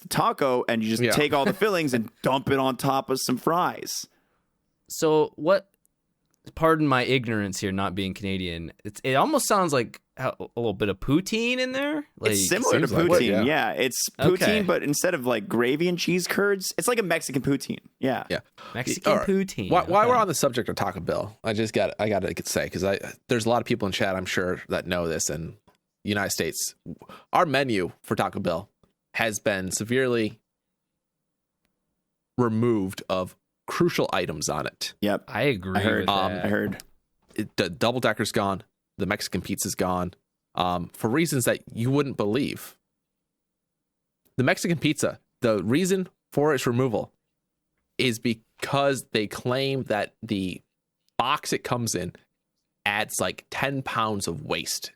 taco, and you just take all the fillings and dump it on top of some fries. So what? Pardon my ignorance here, not being Canadian. It almost sounds like a little bit of poutine in there. Like, it's similar to poutine. Yeah, it's poutine, but instead of like gravy and cheese curds, it's like a Mexican poutine. Yeah, Mexican poutine. While we're on the subject of Taco Bell, I got to say because there's a lot of people in chat I'm sure that know this in the United States. Our menu for Taco Bell has been severely removed of crucial items on it. Yep, I agree. With that. I heard the double decker's gone. The Mexican pizza's gone for reasons that you wouldn't believe. The Mexican pizza, the reason for its removal is because they claim that the box it comes in adds like 10 pounds of waste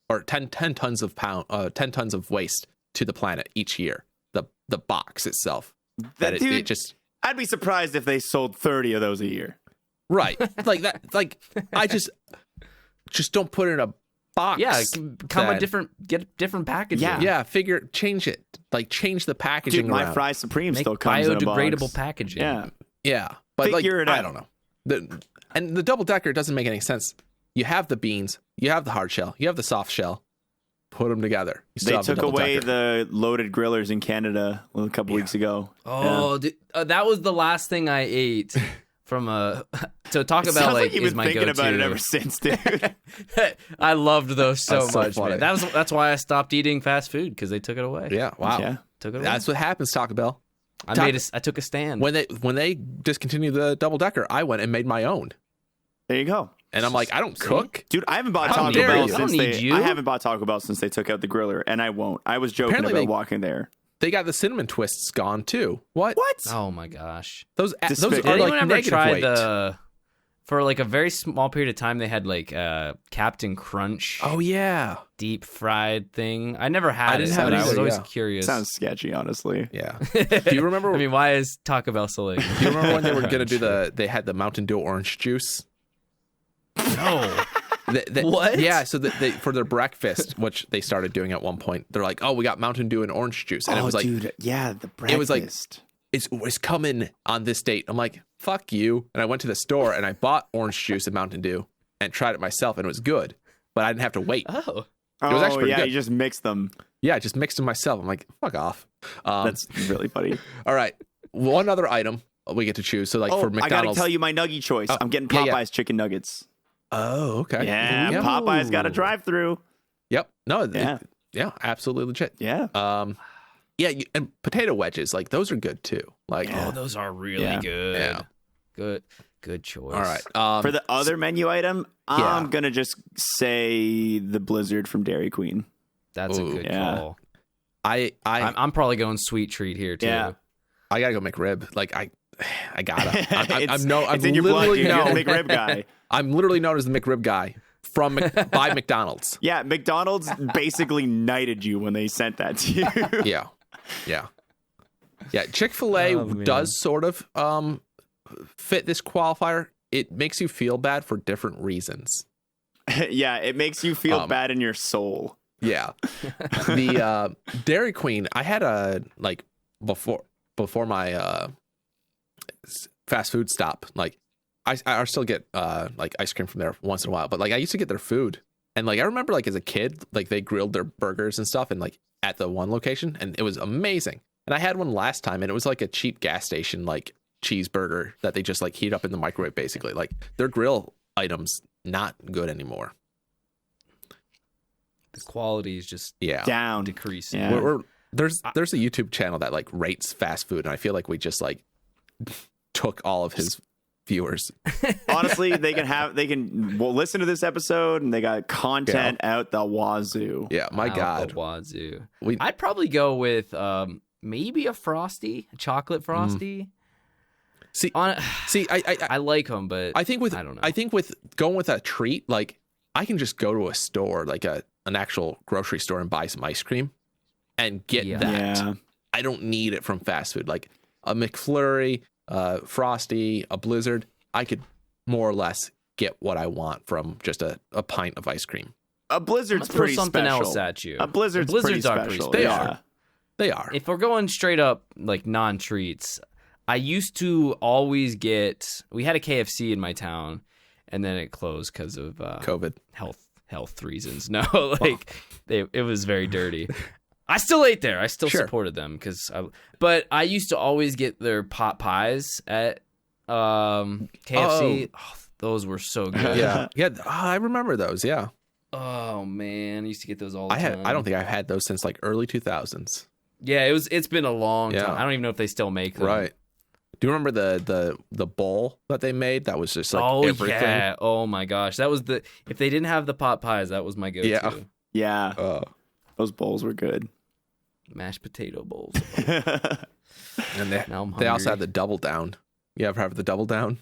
or 10 tons of waste to the planet each year. The box itself. I'd be surprised if they sold 30 of those a year. Right. Like that. Like I just don't put it in a box. Yeah, come a different packaging. Yeah. Change it. Like change the packaging. Dude, my around. fry supreme still comes in a box. Biodegradable packaging. Yeah. But figure it out. I don't know. And the double decker doesn't make any sense. You have the beans, you have the hard shell, you have the soft shell. Put them together. They took away the loaded grillers in Canada a couple weeks ago. Oh, dude, that was the last thing I ate from a. So Taco Bell like you've is been my thinking go-to. about it ever since, dude. I loved those so much, funny. man. That's why I stopped eating fast food because they took it away. Yeah. Wow. Yeah. Took it away. That's what happens, Taco Bell. I took a stand when they discontinued the double decker. I went and made my own. There you go. And I'm like, I don't cook, dude. I haven't bought Taco Bell since they took out the griller, and I won't. I was joking about walking there. They got the cinnamon twists gone too. What? Oh my gosh. Those are Did like anyone ever negative try weight. For like a very small period of time, they had like Captain Crunch. Oh yeah, deep fried thing. I never had it. Have it I was either, always curious. Sounds sketchy, honestly. Yeah. Do you remember? I mean, why is Taco Bell selling? Do you remember when they were gonna do they had the Mountain Dew orange juice? No. What? Yeah, so for their breakfast, which they started doing at one point, they're like, "Oh, we got Mountain Dew and orange juice," and it was like, dude, yeah, the breakfast. It was like, it's coming on this date. I'm like, "Fuck you!" And I went to the store and I bought orange juice and Mountain Dew and tried it myself, and it was good, but I didn't have to wait. Oh, it was actually pretty good. You just mixed them. Yeah, I just mixed them myself. I'm like, "Fuck off." That's really funny. All right, one other item we get to choose. So, like for McDonald's, I gotta tell you my nugget choice. I'm getting Popeye's chicken nuggets. Oh, okay. Yeah, Popeye's got a drive-through. Yep. No. Yeah. Absolutely legit. Yeah. And potato wedges, like those are good too. Like, those are really good. Yeah. Good choice. All right. For the other menu item, I'm gonna just say the Blizzard from Dairy Queen. That's a good call. I'm probably going sweet treat here too. Yeah. I gotta go McRib. Like I gotta. It's in your blood, dude. You're the McRib guy. I'm literally known as the McRib guy by McDonald's. Yeah, McDonald's basically knighted you when they sent that to you. Yeah. Chick-fil-A does sort of fit this qualifier. It makes you feel bad for different reasons. Yeah, it makes you feel bad in your soul. Yeah. The Dairy Queen, I had before my fast food stop, like I still get like ice cream from there once in a while, but like I used to get their food, and like I remember like as a kid, like they grilled their burgers and stuff, and like at the one location, and it was amazing. And I had one last time, and it was like a cheap gas station like cheeseburger that they just like heat up in the microwave. Basically, like their grill items not good anymore. The quality is just down, decreasing. Yeah. There's a YouTube channel that like rates fast food, and I feel like we just like took all of his viewers. Honestly, they can listen to this episode, and they got content out the wazoo. Yeah, my God, the wazoo. I'd probably go with maybe a chocolate frosty. I like them, but I don't know. I think with going with a treat, like I can just go to a store, like an actual grocery store, and buy some ice cream and get that. Yeah. I don't need it from fast food. Like a McFlurry, Frosty, a Blizzard, I could more or less get what I want from just a pint of ice cream. A Blizzard's pretty something special. else at you. A Blizzard's pretty special. They are. They are. If we're going straight up like non-treats, I used to always we had a KFC in my town, and then it closed because of COVID health reasons. No, it was very dirty. I still ate there. I still supported them but I used to always get their pot pies at KFC. Oh, those were so good. Yeah. I remember those. Yeah. Oh man, I used to get those all the time. I don't think I've had those since like early 2000s. Yeah, it's been a long time. I don't even know if they still make them. Right. Do you remember the bowl that they made? That was just like everything. Yeah. Oh my gosh, that was if they didn't have the pot pies, that was my go-to. Yeah. Those bowls were good. Mashed potato bowls. And they also had the double down. You ever have the double down?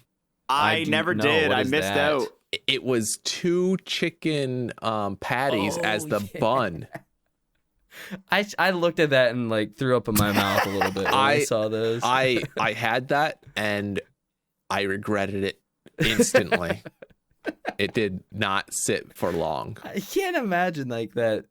I never did. I missed out. It was 2 chicken patties as the bun. I looked at that and like threw up in my mouth a little bit when I saw those. I had that and I regretted it instantly. It did not sit for long. I can't imagine like that.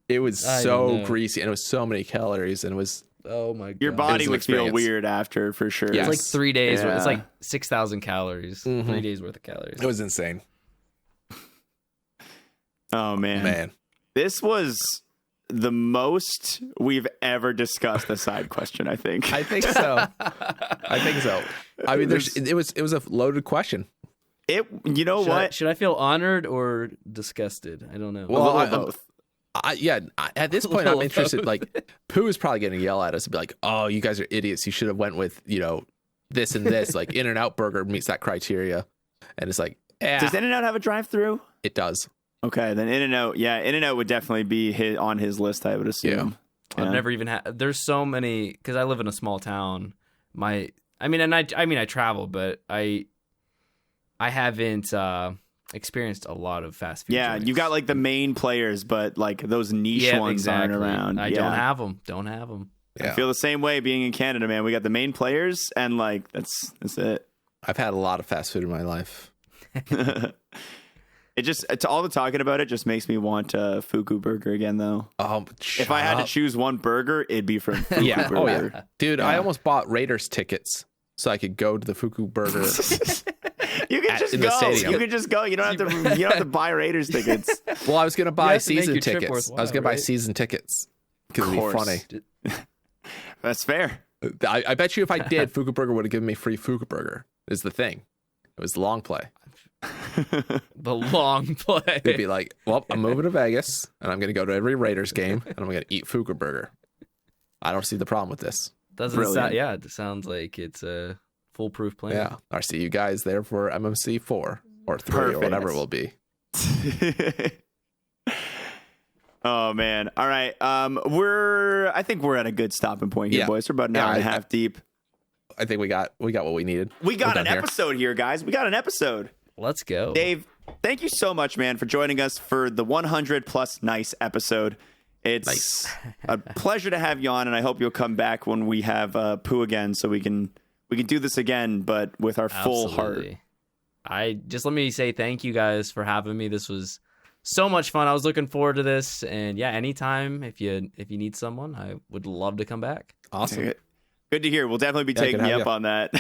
It was so greasy and it was so many calories and it was oh my god. Your body would feel weird after for sure. Yes. It's like 3 days. It's like 6,000 calories. Mm-hmm. 3 days worth of calories. It was insane. Oh man. This was the most we've ever discussed a side question, I think. I think so. I mean, it was a loaded question. What? Should I feel honored or disgusted? I don't know. Well, both. At this point, I'm interested. Like, Pooh is probably going to yell at us and be like, "Oh, you guys are idiots. You should have went with this and this. Like, In-N-Out Burger meets that criteria." And it's like, does In-N-Out have a drive-through? It does. Okay, then In-N-Out would definitely be on his list, I would assume. Yeah. I've never even had. There's so many because I live in a small town. I travel, but I haven't experienced a lot of fast food. Yeah, joints. you got like the main players, but like those niche ones aren't around. I don't have them. Yeah. I feel the same way being in Canada, man. We got the main players, and like that's it. I've had a lot of fast food in my life. It's all the talking about it just makes me want Fuku Burger again, though. If I had to choose one burger, it'd be from Fuku Burger. Oh yeah, dude. I almost bought Raiders tickets so I could go to the Fuku Burger. You can just go. You can just go. You don't have to buy Raiders tickets. Well, I was gonna buy season tickets. I was gonna buy season tickets because it'd be funny. That's fair. I bet you if I did, Fuku Burger would have given me free Fuku Burger. Is the thing. It was the long play. The long play. It'd be like, well, I'm moving to Vegas and I'm going to go to every Raiders game and I'm going to eat Fuku Burger. I don't see the problem with this. It sounds like it's a foolproof plan. Yeah. I see you guys there for MMC 4 or 3 or whatever it will be. Oh man. All right. I think we're at a good stopping point here, boys. We're about an hour and a half deep. I think we got what we needed. We got an episode here, guys. We got an episode. Let's go. Dave, thank you so much, man, for joining us for the 100 plus nice episode. It's a pleasure to have you on, and I hope you'll come back when we have Pooh again so we can do this again, but with our full heart. Let me say thank you guys for having me. This was so much fun. I was looking forward to this, and anytime if you need someone, I would love to come back. Awesome. Good to hear. We'll definitely be taking you up on that.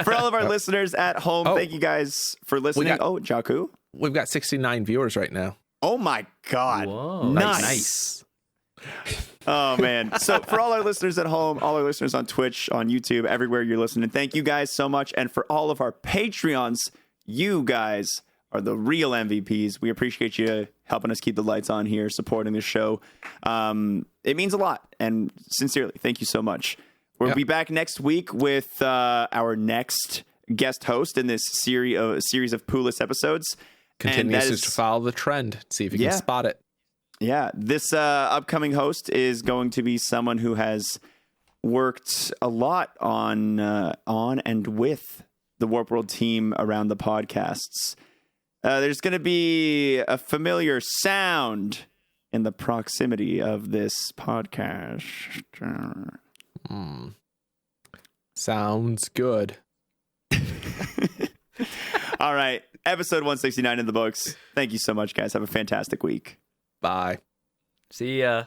For all of our listeners at home, thank you guys for listening. Jaku? We've got 69 viewers right now. Oh, my God. Whoa. Nice. Oh, man. So for all our listeners at home, all our listeners on Twitch, on YouTube, everywhere you're listening, thank you guys so much. And for all of our Patreons, you guys are the real MVPs. We appreciate you helping us keep the lights on here, supporting the show. It means a lot. And sincerely, thank you so much. We'll be back next week with our next guest host in this series of Poolless episodes. Continues to follow the trend. See if you can spot it. Yeah. This upcoming host is going to be someone who has worked a lot on and with the Warp World team around the podcasts. There's going to be a familiar sound in the proximity of this podcast. Sounds good. All right. Episode 169 in the books. Thank you so much, guys. Have a fantastic week. Bye. See ya.